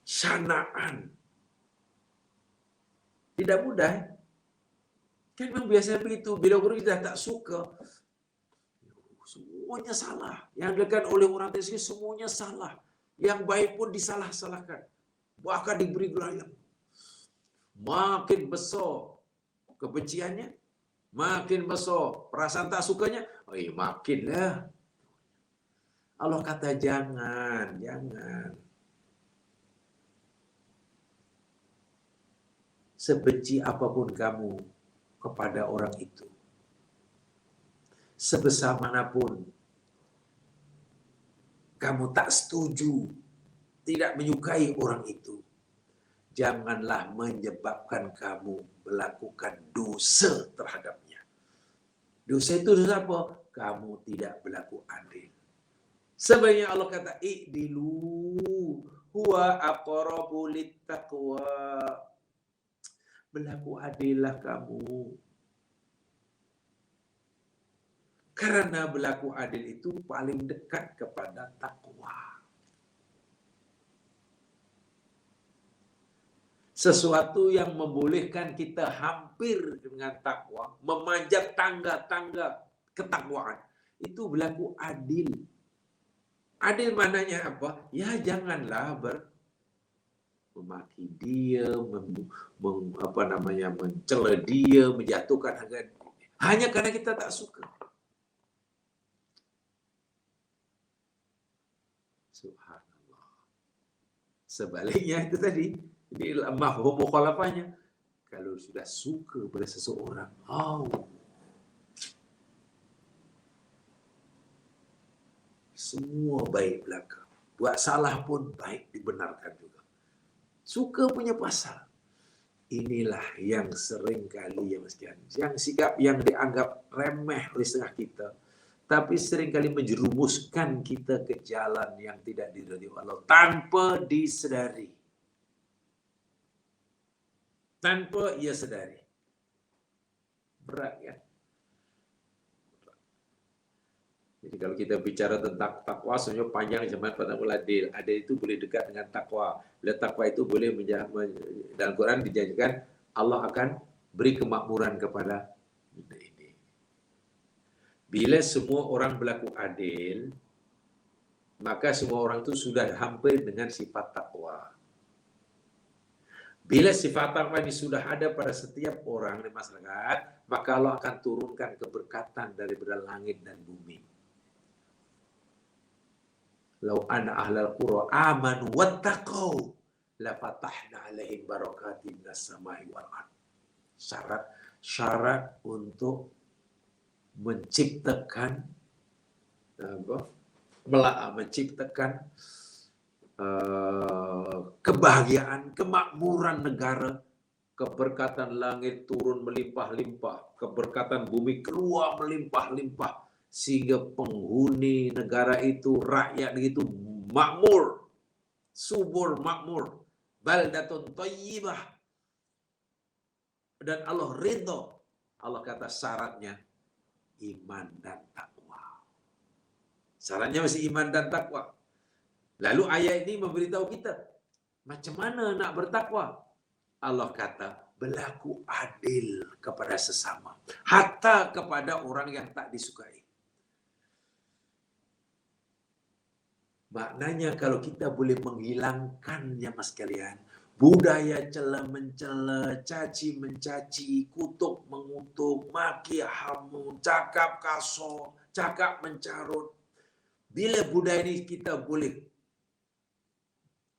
Sanaan. Tidak mudah. Kan memang biasanya begitu. Bila orang kita tak suka, semuanya salah. Yang dilakukan oleh orang tersebut semuanya salah. Yang baik pun disalah-salahkan. Bahkan diberi gelar. Makin besar kebenciannya, makin besar perasaan tak sukanya, makinlah. Allah kata jangan. Sebenci apapun kamu kepada orang itu, sebesar manapun kamu tak setuju, tidak menyukai orang itu, janganlah menyebabkan kamu melakukan dosa terhadapnya. Dosa itu dosa apa? Kamu tidak berlaku adil. Sebenarnya Allah kata, i'dilu huwa aqrabu littaqwa. Berlaku adillah kamu. Karena berlaku adil itu paling dekat kepada takwa. Sesuatu yang membolehkan kita hampir dengan takwa, memanjat tangga-tangga ketakwaan, itu berlaku adil. Adil maknanya apa? Ya janganlah memaki dia, mencela dia, menjatuhkan harga hanya karena kita tak suka. Subhanallah. Sebaliknya itu tadi, ini mafhum mukhalafahnya. Kalau sudah suka pada seseorang, semua baik belaka. Buat salah pun baik dibenarkan juga. Suka punya pasal. Inilah yang sering kali yang sikap yang dianggap remeh oleh setengah kita, tapi sering kali menjerumuskan kita ke jalan yang tidak diridhoi Allah tanpa disedari. Tanpa ia sedari. Berat kan? Jadi kalau kita bicara tentang takwa, sebenarnya panjang zaman pertama adil. Adil itu boleh dekat dengan takwa. Bila takwa itu boleh dalam Quran dijanjikan Allah akan beri kemakmuran kepada ini. Bila semua orang berlaku adil, maka semua orang itu sudah hampir dengan sifat takwa. Bila sifat takwa ini sudah ada pada setiap orang di masyarakat, maka Allah akan turunkan keberkatan daripada langit dan bumi. Lau anna ahlal qura amanu wattaqau la fatahna alaihim barakatin minas samai wal ardh. Syarat untuk menciptakan kebahagiaan, kemakmuran negara, keberkatan langit turun melimpah-limpah, keberkatan bumi keluar melimpah-limpah, sehingga penghuni negara itu, rakyat itu makmur, subur makmur, baldatun thayyibah, dan Allah ridha. Allah kata syaratnya iman dan takwa. Syaratnya masih iman dan takwa. Lalu ayat ini memberitahu kita macam mana nak bertakwa. Allah kata, berlaku adil kepada sesama, hatta kepada orang yang tak disukai. Maknanya kalau kita boleh menghilangkannya mas sekalian, budaya cela mencela, caci mencaci, kutuk mengutuk, maki hamun, cakap kasar, cakap mencarut. Bila budaya ini kita boleh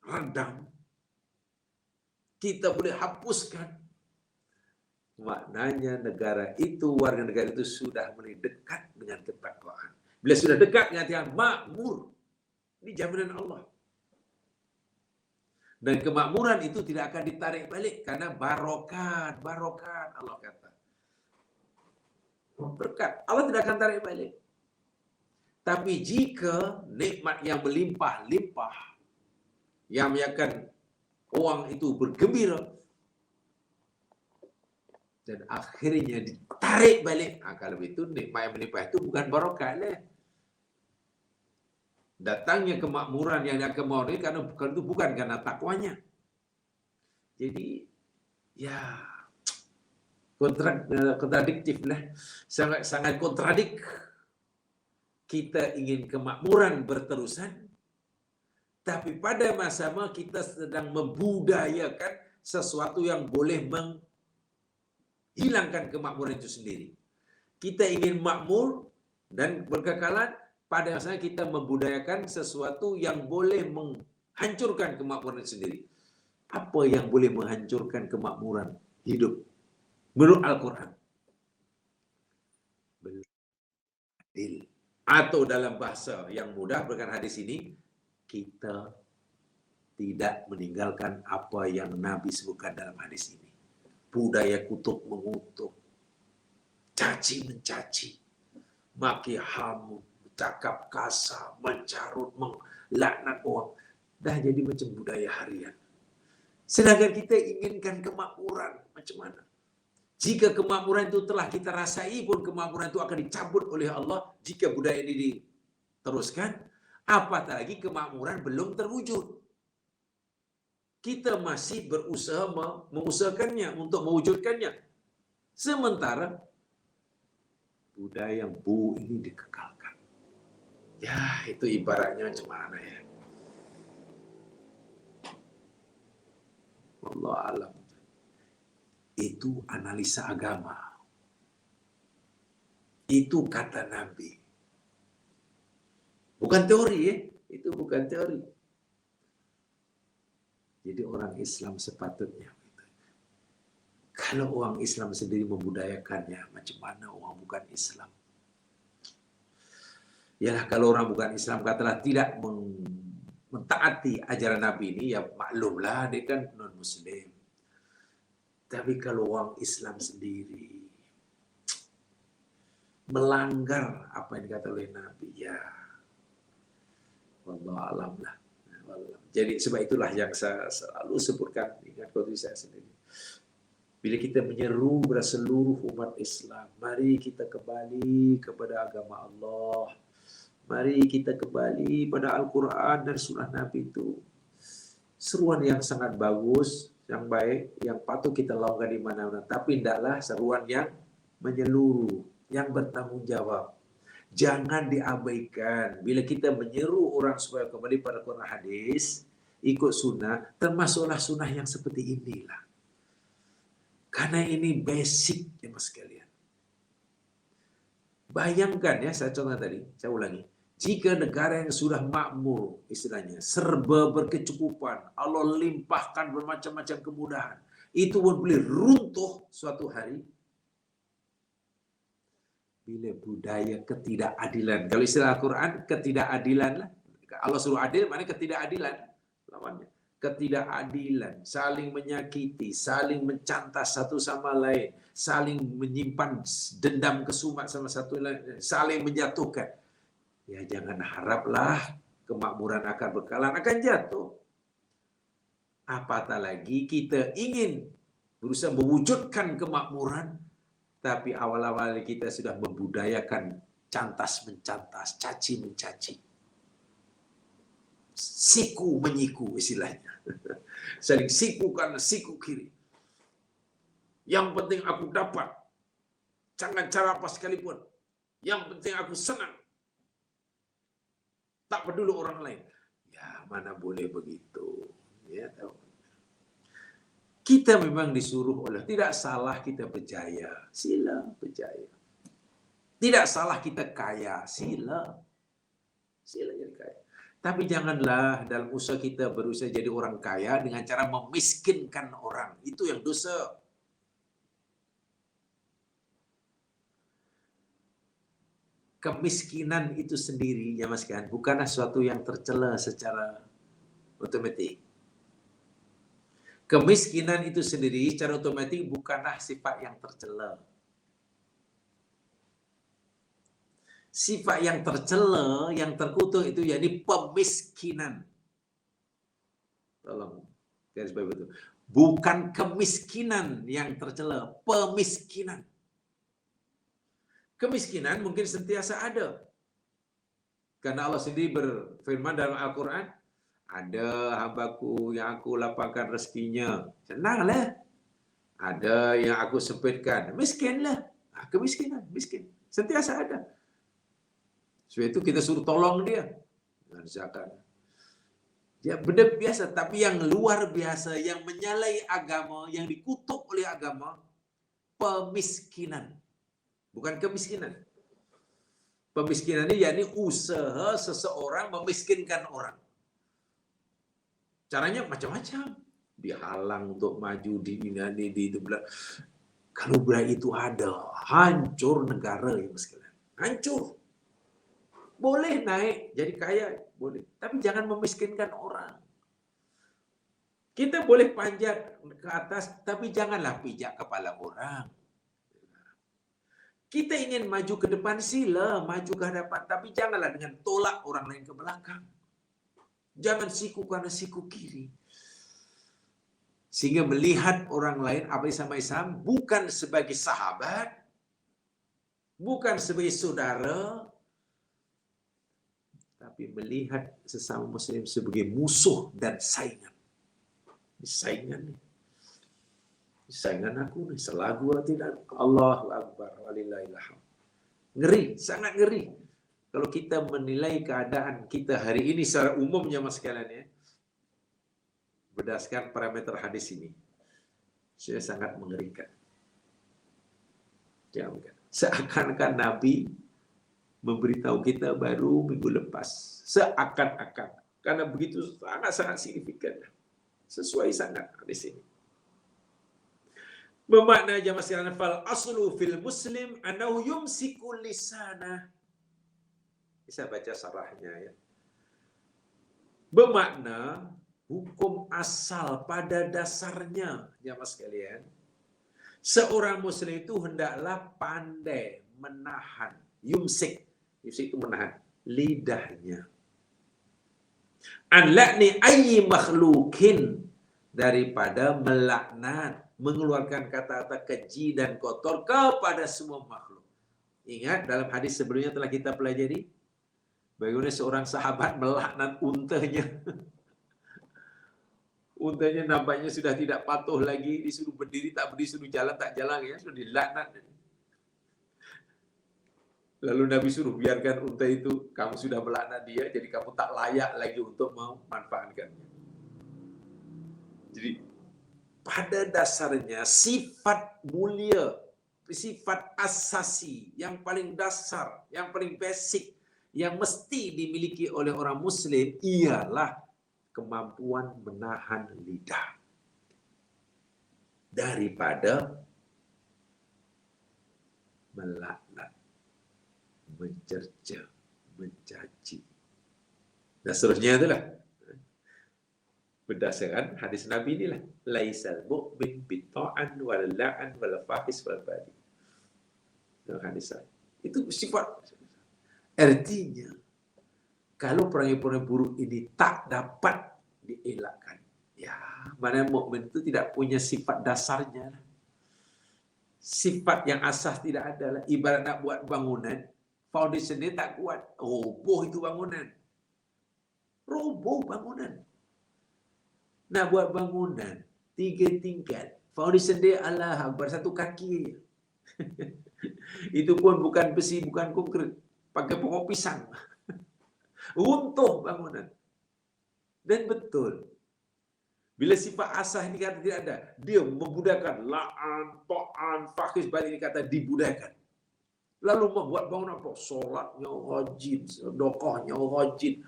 redam, kita boleh hapuskan, maknanya negara itu, warga negara itu sudah mulai dekat dengan ketakwaan. Bila sudah dekat dengan Tuhan, makmur. Ini jaminan Allah. Dan kemakmuran itu tidak akan ditarik balik karena barokat Allah kata. Berkat Allah tidak akan tarik balik. Tapi jika nikmat yang melimpah-limpah yang menyebabkan orang itu bergembira dan akhirnya ditarik balik, kalau itu nikmat yang melimpah itu bukan barokat lah. Datangnya kemakmuran yang dia kemarin karena bukan karena takwanya. Jadi ya kontradiktif lah, sangat kontradik. Kita ingin kemakmuran berterusan, tapi pada masa sama kita sedang membudayakan sesuatu yang boleh menghilangkan kemakmuran itu sendiri. Kita ingin makmur dan berkekalan, pada masanya kita membudayakan sesuatu yang boleh menghancurkan kemakmuran itu sendiri. Apa yang boleh menghancurkan kemakmuran hidup menurut Al-Quran? Adil. Atau dalam bahasa yang mudah berdasarkan hadis ini, kita tidak meninggalkan apa yang Nabi sebutkan dalam hadis ini. Budaya kutuk mengutuk, caci mencaci, maki hamu, cakap kasar, mencarut, melaknat orang. Dah jadi macam budaya harian. Sedangkan kita inginkan kemakmuran. Macam mana? Jika kemakmuran itu telah kita rasai pun, kemakmuran itu akan dicabut oleh Allah jika budaya ini diteruskan. Apatah lagi kemakmuran belum terwujud. Kita masih berusaha mengusahakannya untuk mewujudkannya. Sementara budaya yang buruk ini dikekalkan. Ya, itu ibaratnya macam mana ya? Wallahu a'lam. Itu analisa agama. Itu kata Nabi. Bukan teori ya, itu bukan teori. Jadi orang Islam sepatutnya, kalau orang Islam sendiri membudayakannya, macam mana orang bukan Islam? Yalah, kalau orang bukan Islam katalah tidak mentaati ajaran Nabi ini, ya maklumlah dia kan non-Muslim. Tapi kalau orang Islam sendiri melanggar apa yang dikatakan oleh Nabi, ya wallahu alam lah. Jadi sebab itulah yang saya selalu sebutkan, ingat kau saya sendiri. Bila kita menyeru kepada seluruh umat Islam, mari kita kembali kepada agama Allah. Mari kita kembali pada Al-Quran dan Sunnah Nabi itu. Seruan yang sangat bagus, yang baik, yang patut kita lakukan di mana-mana. Tapi tidaklah seruan yang menyeluruh, yang bertanggungjawab. Jangan diabaikan. Bila kita menyeru orang supaya kembali pada Quran hadis, ikut sunnah, termasuklah sunnah yang seperti inilah. Karena ini basic ya mas sekalian. Bayangkan ya, saya contoh tadi, saya ulangi. Jika negara yang sudah makmur, istilahnya, serba berkecukupan, Allah limpahkan bermacam-macam kemudahan, itu pun boleh runtuh suatu hari bila budaya ketidakadilan. Kalau istilah Al-Quran, ketidakadilan lah. Allah suruh adil, maknanya ketidakadilan. Lawannya. Ketidakadilan, saling menyakiti, saling mencantas satu sama lain, saling menyimpan dendam kesumat sama satu lain, saling menjatuhkan. Ya jangan haraplah kemakmuran akan berkalan, akan jatuh. Apatah lagi kita ingin berusaha mewujudkan kemakmuran, tapi awal-awal kita sudah membudayakan cantas-mencantas, caci-mencaci, siku-menyiku istilahnya. Saling siku kanan, siku kiri. Yang penting aku dapat. Jangan cara apa sekalipun. Yang penting aku senang. Tak peduli orang lain. Ya, mana boleh begitu. Ya, tahu. Kita memang disuruh oleh, tidak salah kita berjaya. Sila berjaya. Tidak salah kita kaya. Sila. Sila jadi kaya. Tapi janganlah dalam usaha kita berusaha jadi orang kaya dengan cara memiskinkan orang. Itu yang dosa. Kemiskinan itu sendiri, ya Mas kan, bukanlah suatu yang tercela secara otomatis. Kemiskinan itu sendiri secara otomatis bukanlah sifat yang tercela. Sifat yang tercela, yang terkutuk itu yakni pemiskinan. Tolong garis bawah itu. Bukan kemiskinan yang tercela, pemiskinan. Kemiskinan mungkin sentiasa ada. Karena Allah sendiri berfirman dalam Al-Quran, ada hambaku yang aku lapangkan rezekinya. Senanglah. Ada yang aku sempitkan. Miskinlah. Kemiskinan, miskin. Sentiasa ada. Sebab itu kita suruh tolong dia. Dengan zakat. Dia benda biasa. Tapi yang luar biasa, yang menyalahi agama, yang dikutuk oleh agama, pemiskinan. Bukan kemiskinan. Pemiskinan ini yakni usaha seseorang memiskinkan orang. Caranya macam-macam. Dihalang untuk maju di itu. Kalau berat itu ada, hancur negara ya sekalian. Hancur. Boleh naik jadi kaya, boleh. Tapi jangan memiskinkan orang. Kita boleh panjat ke atas, tapi janganlah pijak kepala orang. Kita ingin maju ke depan, sila maju ke hadapan, tapi janganlah dengan tolak orang lain ke belakang. Jangan siku kanan siku kiri. Sehingga melihat orang lain apa sama Islam bukan sebagai sahabat, bukan sebagai saudara, tapi melihat sesama muslim sebagai musuh dan saingan. Saingan nih. Saingan aku nih, selagu atau tidak. Allahu Akbar, walillahilhamd. Ngeri, sangat ngeri. Kalau kita menilai keadaan kita hari ini secara umumnya mas sekalian ya, berdasarkan parameter hadis ini, saya sangat mengerikan. Seakan-akan Nabi memberitahu kita baru minggu lepas. Seakan-akan. Karena begitu sangat-sangat signifikan. Sesuai sangat hadis ini. Bermakna jamaah sekalian, fal aslu fil muslim annahu yumsiku lisanah. Bisa baca sarahnya ya. Bermakna hukum asal pada dasarnya jamaah sekalian, seorang muslim itu hendaklah pandai menahan, yumsik itu menahan lidahnya. An la'ni ayyi makhlukin, daripada melaknat, mengeluarkan kata-kata keji dan kotor kepada semua makhluk. Ingat dalam hadis sebelumnya telah kita pelajari bagaimana seorang sahabat melaknat untanya. Untanya nampaknya sudah tidak patuh lagi, disuruh berdiri tak berdiri, disuruh jalan tak jalan ya, sudah dilaknat. Lalu Nabi suruh biarkan unta itu, kamu sudah melaknat dia, jadi kamu tak layak lagi untuk memanfaatkannya. Jadi pada dasarnya sifat mulia, sifat asasi yang paling dasar, yang paling basic, yang mesti dimiliki oleh orang muslim ialah kemampuan menahan lidah daripada melaknat, mencerca, mencaci. Dan seterusnya itulah. Berdasarkan hadis Nabi inilah, laisal mu'min bitta'an wal la'an wal fahis wal badi. Hadis itu sifat. Artinya kalau perangai-perangai buruk ini tak dapat dielakkan, ya mana mukmin itu tidak punya sifat dasarnya. Sifat yang asas tidak ada lah. Ibarat nak buat bangunan, foundation dia tak kuat, roboh itu bangunan. Roboh bangunan. Nak buat bangunan 3 tingkat, Foundation dia Allah Akbar, satu kaki. Itu pun bukan besi, bukan konkrit. Pakai pokok pisang. Runtuh bangunan. Dan betul. Bila sifat asah ini kata tidak ada, dia membudakan. La'an, ta'an, fakis, balik ini kata dibudakan. Lalu membuat bangunan apa? Solatnya rajin, sedekahnya rajin,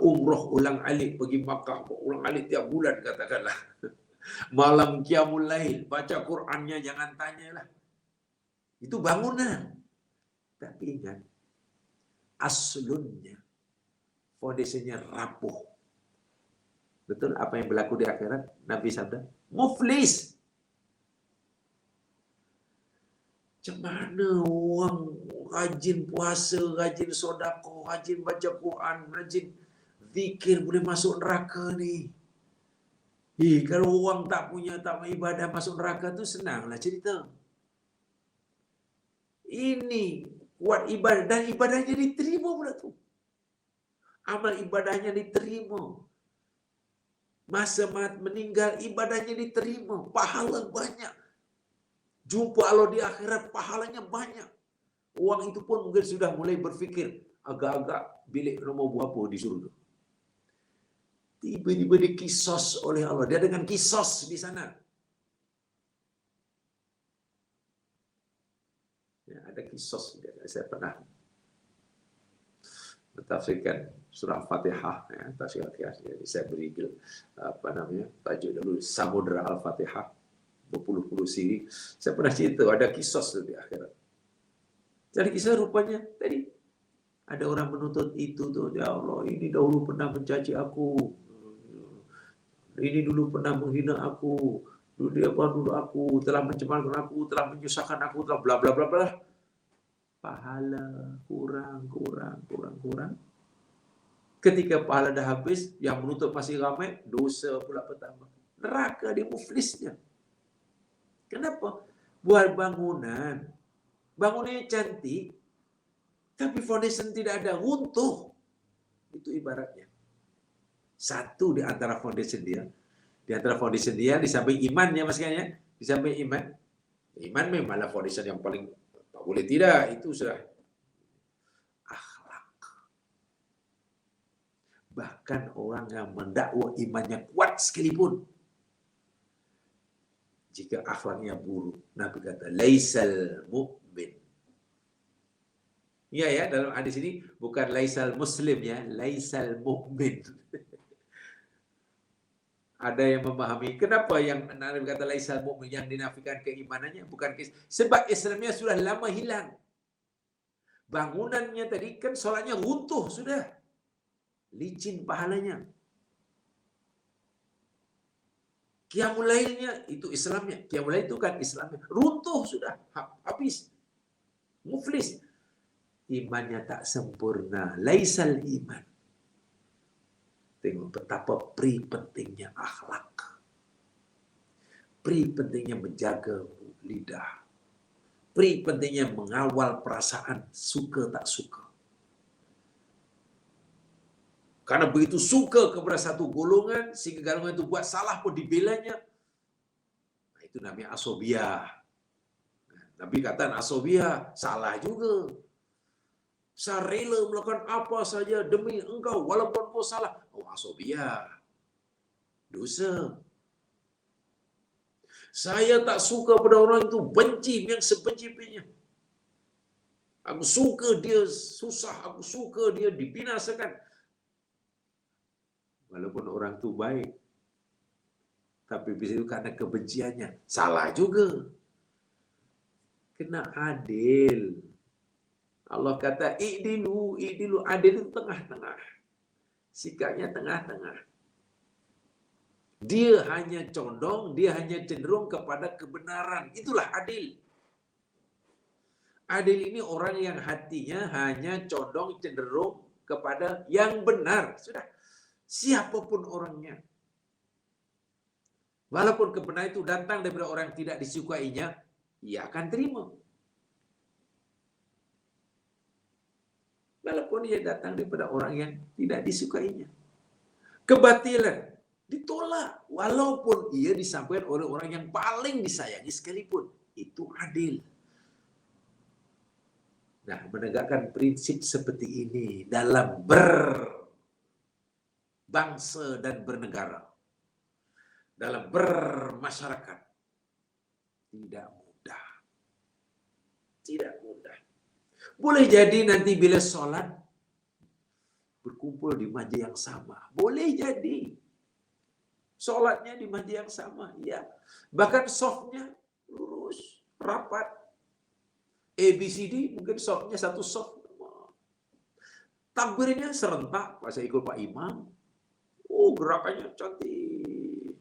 umrah ulang alik pergi Makkah, ulang alik tiap bulan katakanlah. Malam qiyamul lail, baca Qurannya jangan tanyalah. Itu bangunan. Tapi ingat, aslunnya, foundationnya rapuh. Betul apa yang berlaku di akhirat? Nabi sabda, muflis. Macam mana orang rajin puasa, rajin sedekah, rajin baca Quran, rajin zikir boleh masuk neraka ni? Kalau orang tak punya ibadah masuk neraka tu senanglah cerita. Ini kuat ibadah dan ibadahnya diterima pula tu. Amal ibadahnya diterima. Masa meninggal ibadahnya diterima, pahala banyak. Jumpa Allah di akhirat pahalanya banyak. Orang itu pun mungkin sudah mulai berfikir agak-agak bilik nombor berapa di surga. Tiba-tiba dikisos oleh Allah. Dia dengan kisos di sana. Ya, ada kisos. Saya pernah mentafsirkan surah Fatihah, ya, tafsir Fatihah. Jadi saya beri tajuk dulu Samudra Al-Fatihah, berpuluh-puluh siri. Saya pernah cerita ada kisos di akhirat. Jadi kisah rupanya tadi ada orang menuntut itu tuh, ya Allah, ini dahulu pernah mencaci aku, ini dulu pernah menghina aku, dulu aku telah mencemarkan aku, telah menyusahkan aku, telah bla bla bla bla. Pahala kurang. Ketika pahala dah habis, yang menuntut masih ramai, dosa pula bertambah. Neraka dia muflisnya. Kenapa? Buat bangunan. Bangunannya cantik, tapi foundation tidak ada, runtuh. Itu ibaratnya. Satu di antara foundation dia. Di samping imannya maksudnya, di samping iman. Iman memanglah foundation yang paling tak boleh tidak, itu sudah akhlak. Bahkan orang yang mendakwa imannya kuat sekalipun, jika akhlaknya buruk, Nabi kata laisal mu'min. Ya, dalam hadis ini bukan laisal muslim ya, laisal mu'min. Ada yang memahami kenapa yang Nabi kata laisal mu'min, yang dinafikan keimanannya, bukan sebab Islamnya sudah lama hilang. Bangunannya tadi kan solatnya runtuh sudah. Licin pahalanya. Qiyamul lailnya itu Islamnya. Qiyamul lail itu kan Islamnya. Runtuh sudah, habis. Muflis. Imannya tak sempurna. Laisal iman. Tengok betapa pentingnya akhlak. Pentingnya menjaga lidah. Pentingnya mengawal perasaan suka tak suka. Karena begitu suka kepada satu golongan, sehingga golongan itu buat salah pun dibelanya. Nah, itu namanya asobiyah. Nabi kata asobiyah, salah juga. Saya rela melakukan apa saja demi engkau, walaupun kau salah. Oh, asobiyah. Dosa. Saya tak suka pada orang itu, benci yang sebenci-bencinya. Aku suka dia susah, aku suka dia dibinasakan. Walaupun orang itu baik, tapi bisa itu karena kebenciannya. Salah juga. Kena adil. Allah kata, i'dilu, adil itu tengah-tengah. Sikapnya tengah-tengah. Dia hanya condong, dia hanya cenderung kepada kebenaran. Itulah adil. Adil ini orang yang hatinya hanya condong, cenderung kepada yang benar. Sudah. Siapapun orangnya. Walaupun kebenaran itu datang daripada orang yang tidak disukainya, ia akan terima. Walaupun ia datang daripada orang yang tidak disukainya. Kebatilan Ditolak. Walaupun ia disampaikan oleh orang yang paling disayangi sekalipun. Itu adil. Nah, menegakkan prinsip seperti ini dalam berbangsa dan bernegara, dalam bermasyarakat, tidak mudah. Tidak mudah. Boleh jadi nanti bila sholat, berkumpul di masjid yang sama. Boleh jadi. Sholatnya di masjid yang sama. Ya. Bahkan softnya lurus, rapat. ABCD mungkin softnya satu soft. Takbirnya serentak, pas saya ikut Pak Imam. Gerakannya cantik.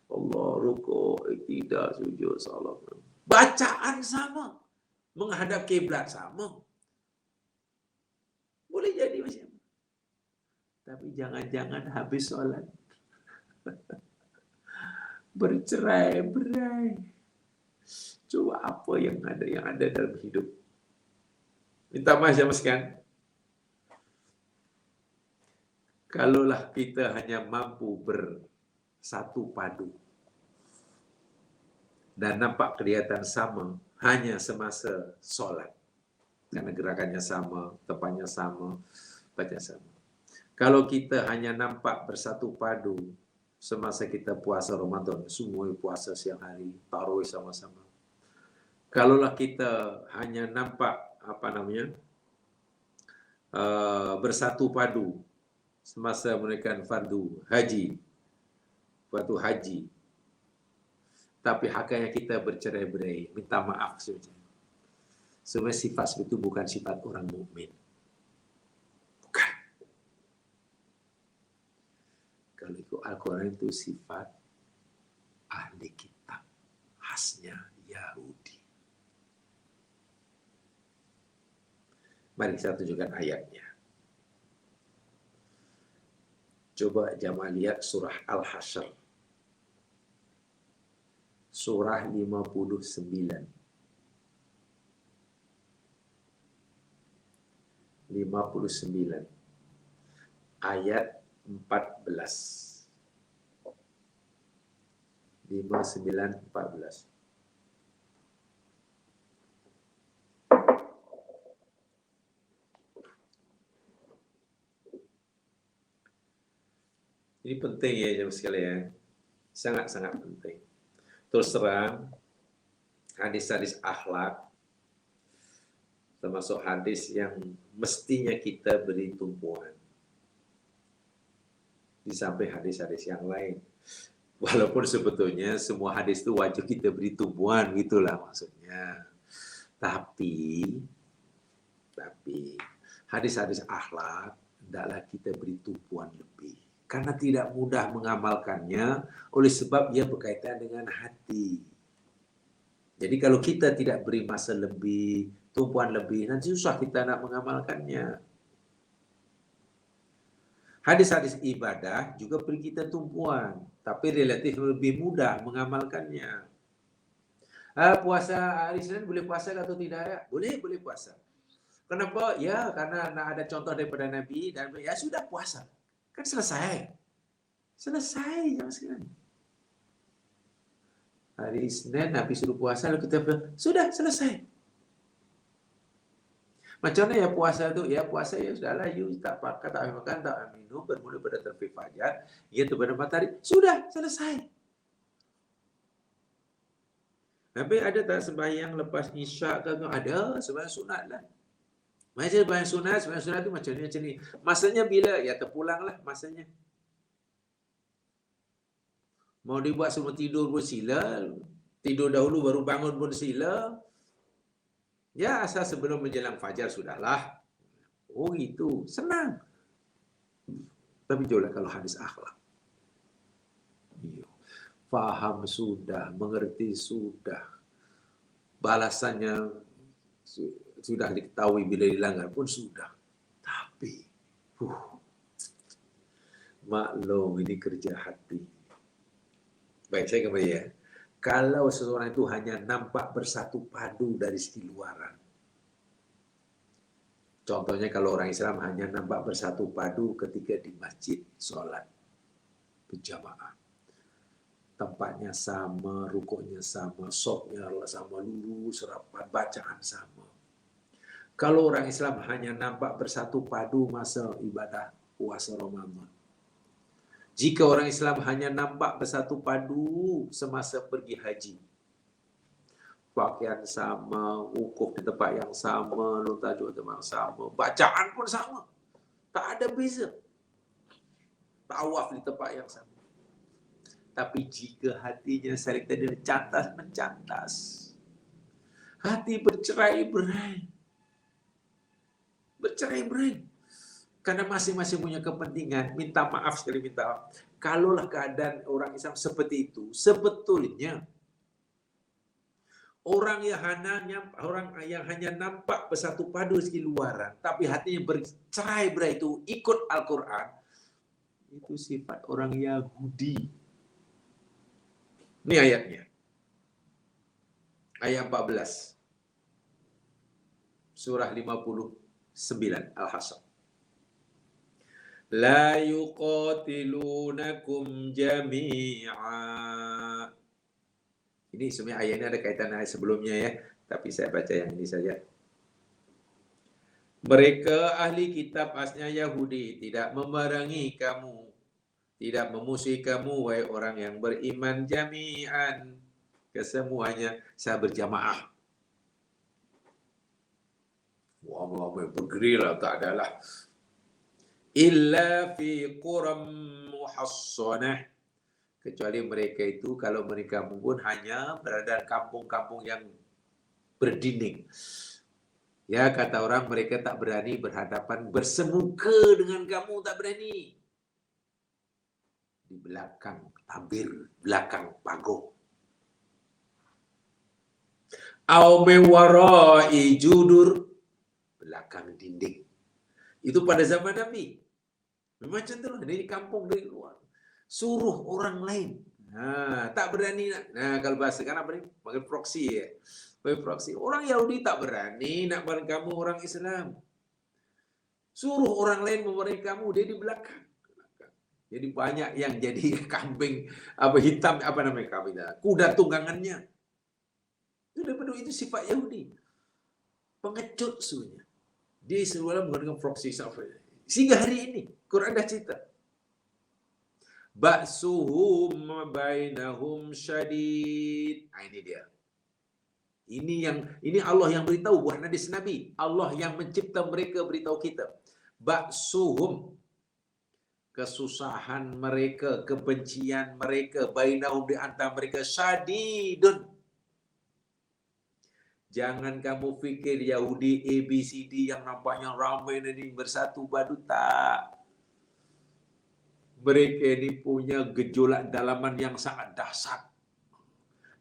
Allah, ruku, tidak, sujud, salam. Bacaan sama. Menghadap kiblat sama. Boleh jadi macam. Tapi jangan-jangan habis sholat bercerai-berai. Coba apa yang ada dalam hidup. Minta maaf ya Mas kan. Kalaulah kita hanya mampu bersatu padu dan nampak kelihatan sama hanya semasa sholat, karena gerakannya sama, tempatnya sama, baca sama. Kalau kita hanya nampak bersatu padu semasa kita puasa Ramadan, semua puasa siang hari, tarawih sama-sama. Kalaulah kita hanya nampak bersatu padu semasa menunaikan fardu haji, tapi hakikatnya kita bercerai-berai, minta maaf saja. Sebenarnya sifat itu bukan sifat orang mukmin. Bukan. Kalau ikut Al-Quran itu sifat ahli kitab, khasnya Yahudi. Mari kita tunjukkan ayatnya. Coba jamaah lihat surah Al-Hasyr. Surah 59. Ayat 14. 59:14. Ini penting ya jemaah sekalian. Sangat-sangat penting. Terus terang, hadis-hadis akhlak termasuk hadis yang mestinya kita beri tumpuan di samping hadis-hadis yang lain. Walaupun sebetulnya semua hadis itu wajib kita beri tumpuan, gitulah maksudnya. Tapi hadis-hadis akhlak hendaklah kita beri tumpuan lebih. Karena tidak mudah mengamalkannya oleh sebab ia berkaitan dengan hati. Jadi kalau kita tidak beri masa lebih, tumpuan lebih, nanti susah kita nak mengamalkannya. Hadis-hadis ibadah juga beri kita tumpuan, tapi relatif lebih mudah mengamalkannya. Puasa hari Senin boleh puasa atau tidak ya? Boleh puasa. Kenapa? Ya karena ada contoh daripada Nabi dan ya sudah puasa. Kan selesai jangan sekarang. Hari Senin Nabi suruh puasa, lalu kita bilang, sudah selesai. Macam mana ya puasa itu? Ya puasa ya sudahlah, you tak makan, tak minum, bermula pada terbit fajar, ya itu pada matahari, sudah selesai. Tapi ada tak sembahyang lepas isyak ke? Ada, sembahyang sunat lah. Macam sembahyang sunat itu macam ni. Masanya bila? Ya terpulanglah masanya. Mau dibuat semua tidur pun sila. Tidur dahulu baru bangun pun sila. Ya asal sebelum menjelang fajar sudahlah. Oh itu senang. Tapi jauhlah kalau hadis akhlak. Faham sudah, mengerti sudah. Balasannya sudah diketahui bila dilanggar pun sudah. Tapi maklum ini kerja hati. Baik, saya kembali ya. Kalau seseorang itu hanya nampak bersatu padu dari segi luaran. Contohnya kalau orang Islam hanya nampak bersatu padu ketika di masjid sholat berjamaah. tempatnya sama, rukuknya sama, sofnya sama, lurus, rapat, bacaan sama. Kalau orang Islam hanya nampak bersatu padu masa ibadah puasa Ramadan. Jika orang Islam hanya nampak bersatu padu semasa pergi haji, pakaian sama, wukuf di tempat yang sama, tajuk di tempat yang sama, bacaan pun sama, tak ada beza. Tawaf di tempat yang sama. Tapi jika hatinya saling tadi mencantas, hati bercerai-berai, karena masing-masing punya kepentingan, minta maaf sekali minta maaf. Kalaulah keadaan orang Islam seperti itu, sebetulnya orang yang hanya nampak bersatu padu di luaran, tapi hatinya bercerai-berai itu ikut Al-Quran, itu sifat orang Yahudi. Ini ayatnya. Ayat 14. Surah 59 Al-Hasyr. La yuqatilunakum jami'a. Ini sebenarnya ayat ini ada kaitan ayat sebelumnya ya, tapi saya baca yang ini saja. Mereka ahli kitab asnya Yahudi tidak memerangi kamu, tidak memusuhi kamu, wahai orang yang beriman jami'an, kesemuanya saya berjamaah. Wah, bergerilya tak adalah. Illa fi quram muhassanah, kecuali mereka itu kalau mereka pun hanya berada di kampung-kampung yang berdinding. Ya, kata orang mereka tak berani berhadapan bersemuka dengan kamu, tak berani. Di belakang tabir, belakang pagoh. Au min warai judur, belakang dinding. Itu pada zaman Nabi. Macam tu lah, dari kampung, dari luar. Suruh orang lain. Tak berani. Kalau bahasa kan apa ni? Panggil proksi ya. Panggil proksi. Orang Yahudi tak berani nak bareng kamu orang Islam. Suruh orang lain memerangi kamu, dia di belakang. Jadi banyak yang jadi kambing hitam, apa namanya kambing? Kuda tunggangannya. Itu sifat Yahudi. Pengecut sebenarnya. Dia selalu menggunakan proksi software. Sehingga hari ini Quran dah cerita. Ba'suhum bainahum syadid. Ini dia. Ini Allah yang beritahu, bukan hadis Nabi. Allah yang mencipta mereka beritahu kita. Ba'suhum, kesusahan mereka, kebencian mereka, bainahum, di antara mereka, syadidun. Jangan kamu fikir Yahudi ABCD yang nampaknya ramai ini bersatu padu, tak. Mereka ini punya gejolak dalaman yang sangat dahsyat.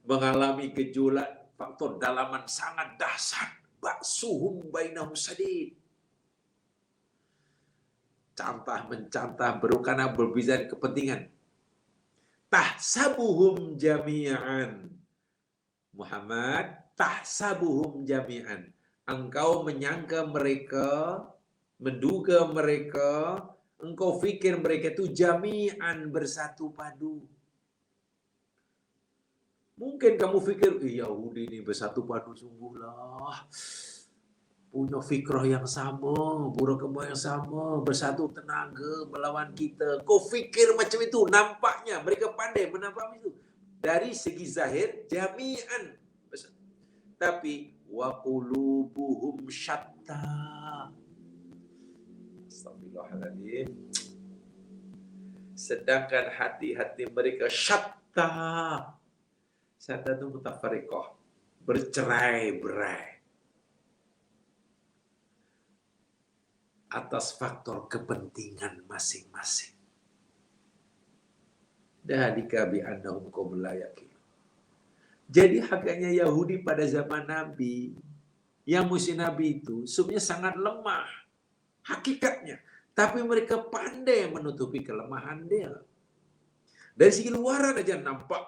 Mengalami gejolak faktor dalaman sangat dahsyat. Ba'suhum bainahum syadid. Mencantah karena berbeza kepentingan. Tahsabuhum jami'an. Muhammad, tahsabuhum jami'an. Engkau menyangka mereka, menduga mereka, engkau fikir mereka itu jami'an, bersatu padu. Mungkin kamu fikir, Yahudi ini bersatu padu sungguhlah. Punya fikrah yang sama, beragama yang sama, bersatu tenaga melawan kita. Kau fikir macam itu, nampaknya mereka pandai menampak itu. Dari segi zahir, jami'an. Tapi, wa qulubuhum syatta. Astagfirullahaladzim. Sedangkan hati-hati mereka syatta. Syatta itu mutafariqah. Bercerai-berai. Atas faktor kepentingan masing-masing. Dalika bi annahum qawmun la yaqilun. Jadi hakikatnya Yahudi pada zaman Nabi, yang musuh Nabi itu sebenarnya sangat lemah hakikatnya, tapi mereka pandai menutupi kelemahan dia. Dari segi luaran aja nampak,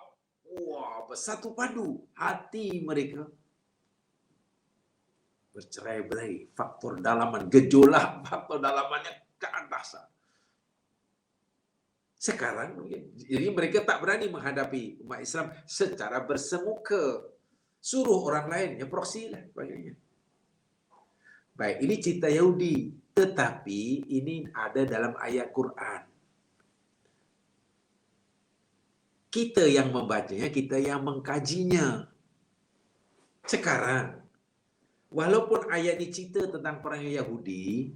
wah, bersatu padu, hati mereka bercerai-berai, faktor dalaman, gejolak faktor dalamannya ke atas. Sekarang mungkin. Jadi mereka tak berani menghadapi umat Islam secara bersemuka. Suruh orang lain, ya proksi lah. Baik, ini cerita Yahudi. Tetapi ini ada dalam ayat Quran. Kita yang membacanya, kita yang mengkajinya. Sekarang, walaupun ayat ini cerita tentang perang Yahudi,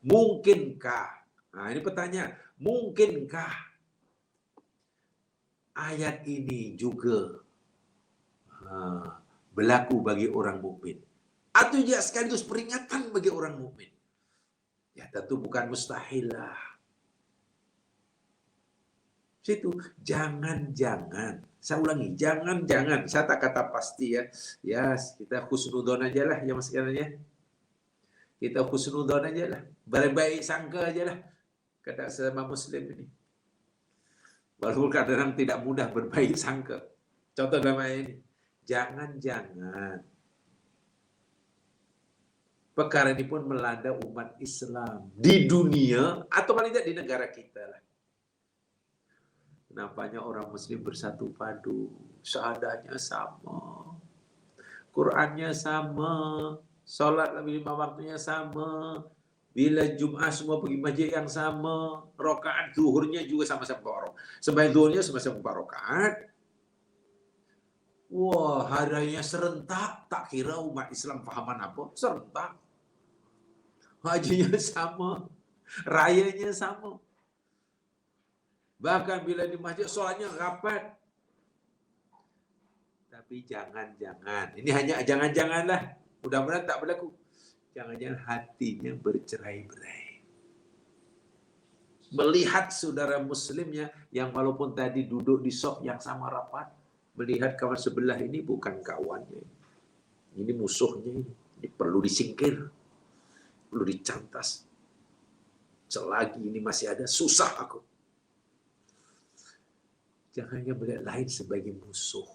mungkinkah, nah ini pertanyaan, mungkinkah ayat ini juga berlaku bagi orang mukmin? Atau juga sekaligus peringatan bagi orang mukmin? Ya tentu bukan mustahil lah. Situ, jangan-jangan, saya ulangi, jangan-jangan, saya tak kata pasti ya. Ya, kita husnudon aja lah ya mas sekalian ya. Kita husnudon aja lah. Baik-baik sangka aja lah. Kata sesama muslim ini. Walaupun kadang tidak mudah berbaik sangka. Contoh dalam ayat ini. Jangan-jangan perkara ini pun melanda umat Islam di dunia atau paling tidak di negara kita lah. Nampaknya orang muslim bersatu padu, seadanya sama, Qurannya sama, solat 5 waktunya sama, bila Jumat semua pergi masjid yang sama, rakaat zuhurnya juga sama-sama 4 rakaat, sembahyang zuhurnya sama-sama 4 rakaat. Wah, harinya serentak, tak kira umat Islam fahaman apa, serentak. Hajinya sama, rayanya sama. Bahkan bila di masjid solatnya rapat. Tapi jangan-jangan, ini hanya jangan-janganlah, mudah-mudahan tak berlaku. Jangan-jangan hatinya bercerai-berai. Melihat saudara muslimnya yang walaupun tadi duduk di sop yang sama rapat, melihat kawan sebelah ini bukan kawannya. Ini musuhnya ini. Ini perlu disingkir. Perlu dicantas. Selagi ini masih ada, susah aku. Jangan hanya melihat lain sebagai musuh.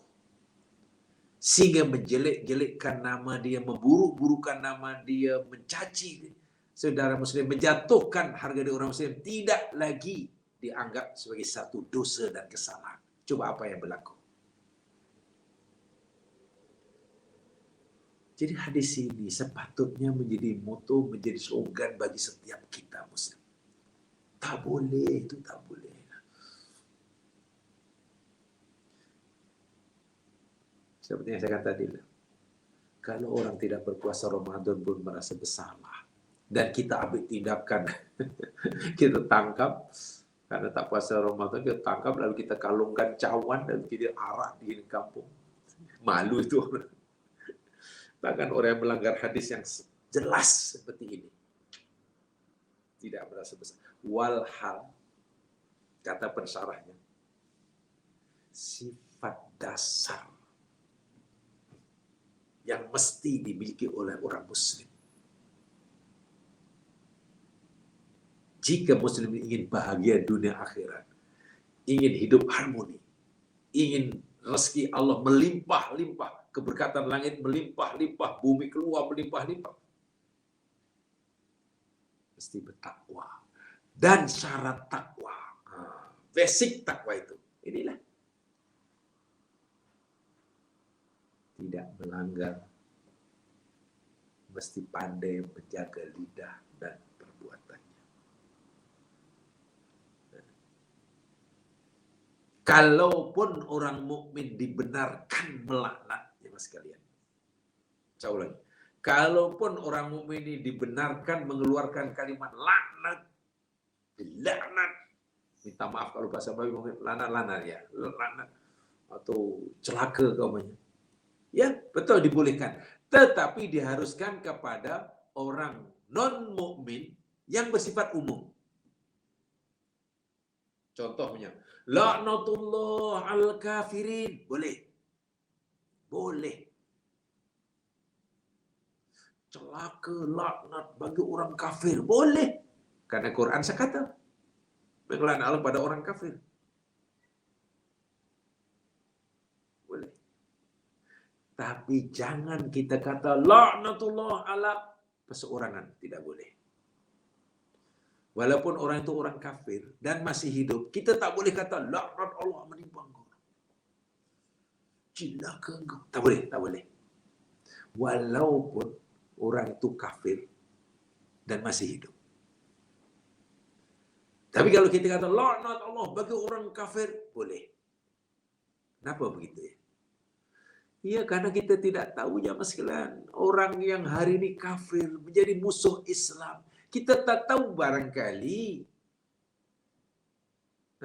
Sehingga menjelek-jelekkan nama dia, memburuk-burukan nama dia, mencaci saudara muslim, menjatuhkan harga diri orang muslim, tidak lagi dianggap sebagai satu dosa dan kesalahan. Coba apa yang berlaku. Jadi hadis ini sepatutnya menjadi moto, menjadi slogan bagi setiap kita muslim. Tak boleh, itu tak boleh. Seperti yang saya kata tadi, kalau orang tidak berpuasa Ramadan pun merasa bersalah, dan kita ambil tindakan, kita tangkap, karena tak puasa Ramadan, kita tangkap, lalu kita kalungkan cawan, dan kita arak di kampung. Malu itu. Bahkan orang yang melanggar hadis yang jelas seperti ini, tidak merasa bersalah. Walhal, kata pensyarahnya, sifat dasar yang mesti dimiliki oleh orang muslim. Jika muslim ingin bahagia dunia akhirat, ingin hidup harmoni, ingin rezeki Allah melimpah-limpah, keberkatan langit melimpah-limpah, bumi keluar melimpah-limpah, mesti bertakwa. Dan syarat takwa, basic takwa itu, inilah. Tidak melanggar, mesti pandai menjaga lidah dan perbuatannya. Kalaupun orang mukmin dibenarkan melaknat, ya mas sekalian. Saya ulangi. Kalaupun orang mukmin ini dibenarkan mengeluarkan kalimat laknat, minta maaf kalau bahasa Bali mungkin lanat ya, laknat atau celaka kaumnya. Ya, betul dibolehkan. Tetapi diharuskan kepada orang non-mukmin yang bersifat umum. Contohnya, laknatullah al-kafirin. Boleh. Boleh. Celaka, laknat bagi orang kafir. Boleh. Karena Quran sekata. Melaknat Allah pada orang kafir. Boleh. Tapi jangan kita kata laknatullah ala perseorangan. Tidak boleh. Walaupun orang itu orang kafir dan masih hidup, kita tak boleh kata laknat Allah menimpa engkau. Celaka engkau. Tak boleh, tak boleh. Walaupun orang itu kafir dan masih hidup. Tapi kalau kita kata laknat Allah bagi orang kafir, boleh. Kenapa begitu ya? Ya, karena kita tidak tahu jamaah sekalian, orang yang hari ini kafir menjadi musuh Islam. Kita tak tahu barangkali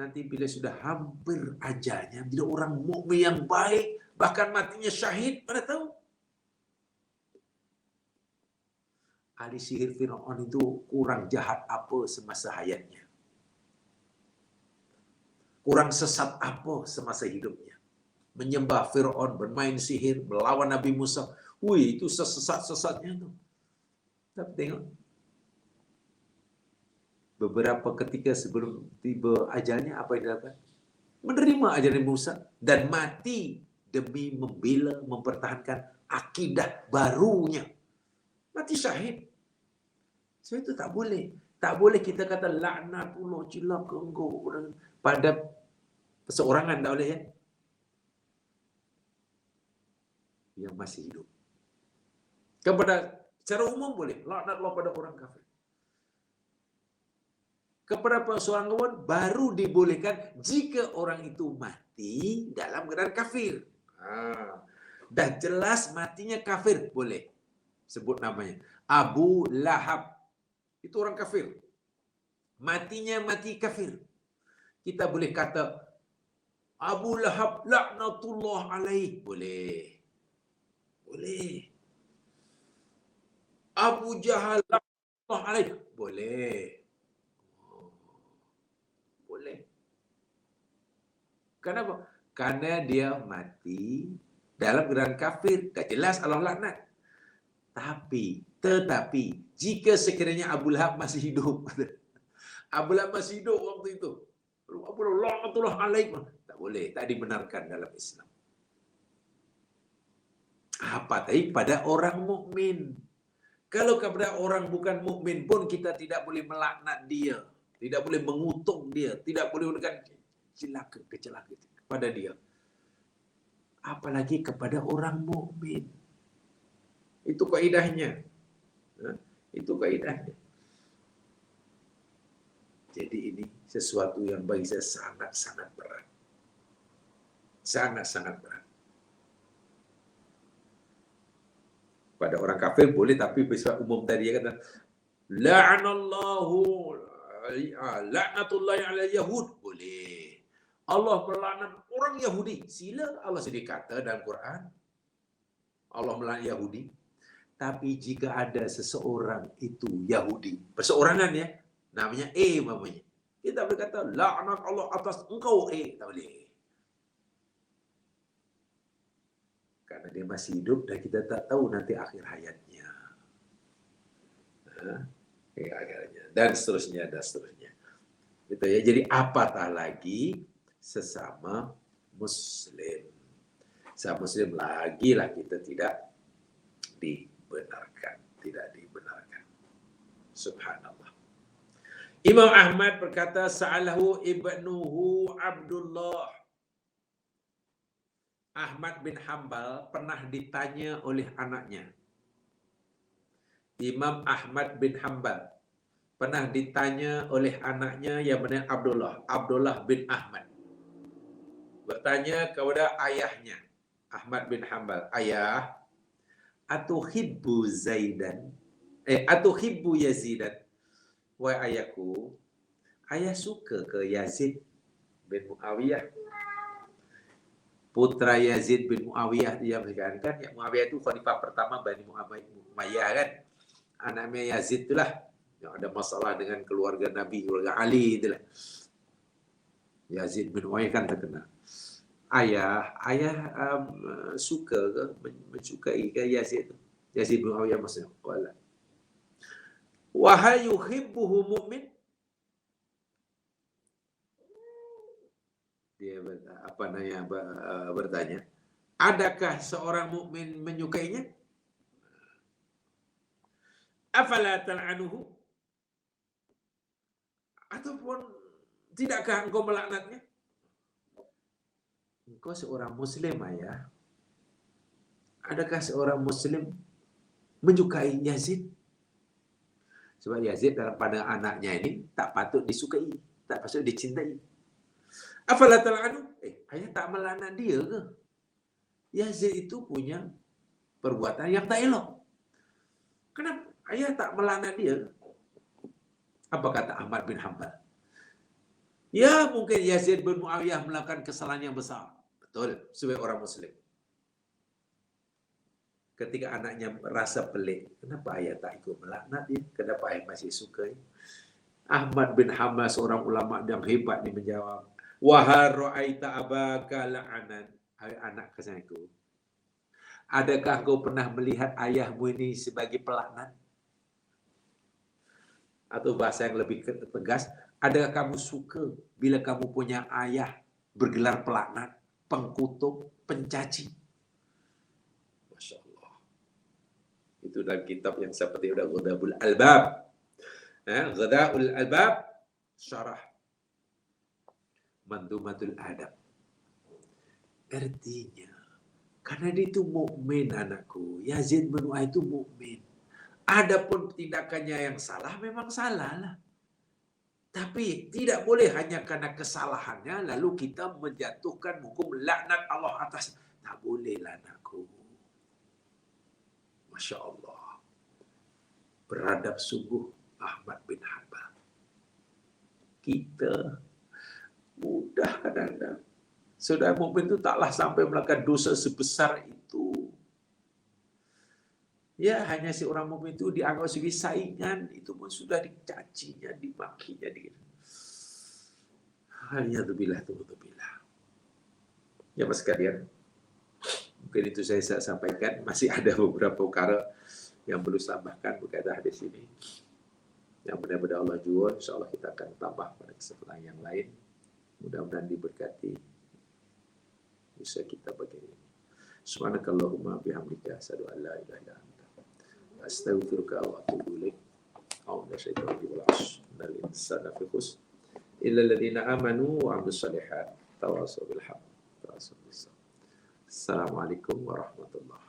nanti bila sudah hampir ajalnya, bila orang mukmin yang baik, bahkan matinya syahid, mana tahu? Ahli sihir Fir'aun itu kurang jahat apa semasa hayatnya? Kurang sesat apa semasa hidupnya? Menyembah Fir'aun, bermain sihir, melawan Nabi Musa. Wih, itu sesat-sesatnya tu. Tapi tengok, beberapa ketika sebelum tiba ajalnya, apa yang dilakukan? Menerima ajaran Musa dan mati demi membela, mempertahankan akidah barunya. Mati syahid. So itu tak boleh. Tak boleh kita kata laknatullah celaka engkau pada perseorangan, tak boleh ya. Yang masih hidup. Kepada secara umum boleh laknatullah pada orang kafir. Kepada seorang kawan baru dibolehkan jika orang itu mati dalam keadaan kafir. Dah jelas matinya kafir, boleh sebut namanya. Abu Lahab itu orang kafir, matinya mati kafir. Kita boleh kata Abu Lahab laknatullah alaih, boleh. Boleh. Abu Jahal laknatullah alaih, boleh. Boleh. Kenapa? Karena dia mati dalam keadaan kafir. Tak jelas Allah laknat. Tetapi, jika sekiranya Abu Lahab masih hidup, Abu Lahab masih hidup waktu itu, Abu Lahab laknatullah alaih, tak boleh, tak dibenarkan dalam Islam. Apa tadi? Pada orang mukmin. Kalau kepada orang bukan mukmin pun kita tidak boleh melaknat dia, tidak boleh mengutuk dia, tidak boleh memberikan kecelakaan kepada dia. Apalagi kepada orang mukmin. Itu kaidahnya. Itu kaidahnya. Jadi ini sesuatu yang bagi saya sangat-sangat berat. Sangat-sangat berat. Pada orang kafir boleh, tapi bersifat umum tadi dia kata la'anallahu la'natullahi 'ala yahud, boleh. Allah melaknat orang Yahudi. Sila, Allah sendiri kata dalam Quran. Allah melaknat Yahudi. Tapi jika ada seseorang itu Yahudi, perseorangan ya, namanya A mamanya. Kita boleh kata laknat Allah atas engkau A, tak boleh. Karena dia masih hidup dan kita tak tahu nanti akhir hayatnya. Dan seterusnya, dan seterusnya. Gitu ya. Jadi apatah lagi sesama Muslim. Sesama Muslim lagilah kita tidak dibenarkan. Tidak dibenarkan. Subhanallah. Imam Ahmad berkata, Sa'alahu ibnuhu Abdullah. Ahmad bin Hanbal pernah ditanya oleh anaknya. Imam Ahmad bin Hanbal pernah ditanya oleh anaknya yang bernama Abdullah. Abdullah bin Ahmad. Bertanya kepada ayahnya. Ahmad bin Hanbal. Ayah, atuhibbu Zaidan? Atuhibbu Yazidan? Wahai ayahku, ayah suka ke Yazid bin Muawiyah? Putra Yazid bin Muawiyah dia mengatakan, ya, Muawiyah itu khalifah pertama Bani Umayyah kan. Anaknya Yazid itulah yang ada masalah dengan keluarga Nabi, keluarga Ali itulah. Yazid bin Muawiyah kan terkenal. Ayah suka ke, mensukai ke Yazid itu? Yazid bin Muawiyah maksudnya. Wala. Wahai yuhibbuhu mu'min? Dia bertanya, adakah seorang mukmin menyukainya? Afala tal'anuhu? Ataupun tidakkah engkau melaknatnya? Engkau seorang muslim, ayah. Adakah seorang muslim menyukai Yazid? Sebab Yazid dalam pandangan anaknya ini tak patut disukai, tak patut dicintai. Afala tal'anu? Ayah tak melaknat dia ke? Yazid itu punya perbuatan yang tak elok. Kenapa ayah tak melaknat dia? Apa kata Ahmad bin Hanbal? Ya, mungkin Yazid bin Muawiyah melakukan kesalahan yang besar. Betul, sebagai orang muslim. Ketika anaknya merasa pelik, kenapa ayah tak ikut melaknat dia? Kenapa ayah masih suka? Ahmad bin Hanbal, seorang ulama yang hebat, dia menjawab, wahai ra'aita abaka la'anan. Hai anak kesayanganku, adakah kau pernah melihat ayahmu ini sebagai pelaknat? Atau bahasa yang lebih tegas, adakah kamu suka bila kamu punya ayah bergelar pelaknat, pengkutuk, pencaci? Masya Allah. Itu dalam kitab yang seperti udah Ghadaul Albab. Ghadaul Albab, syarah Mandumatul Adab. Artinya, karena dia itu mukmin anakku. Yazid bin Muawiyah itu mukmin. Adapun tindakannya yang salah memang salah lah. Tapi tidak boleh hanya karena kesalahannya lalu kita menjatuhkan hukum laknat Allah atas. Tak boleh lah anakku. Masya Allah. Beradab sungguh Ahmad bin Hanbal. Kita mudah kadang-kadang. Saudara mukmin itu taklah sampai melakukan dosa sebesar itu. Ya, hanya si orang mukmin itu dianggap sebagai saingan, itu pun sudah dicacinya, dimakinya. Hanya tubillah. Ya mas sekalian, mungkin itu saya sampaikan. Masih ada beberapa perkara yang perlu tambahkan berkaitan hadis ini. Yang benar-benar Allah jua, insyaAllah kita akan tambah pada kesempatan yang lain. Mudah-mudahan diberkati bisa kita begini. Subhanakallahumma bihamdika asyhadu an la ilaha illa anta astaghfiruka wa atubu ilaik. A'udzu billahi minal insani fi khusr illa alladziina aamanu wa 'amilus shalihaat tawassaw bil haqq tawassaw bis sabr. Assalamualaikum warahmatullahi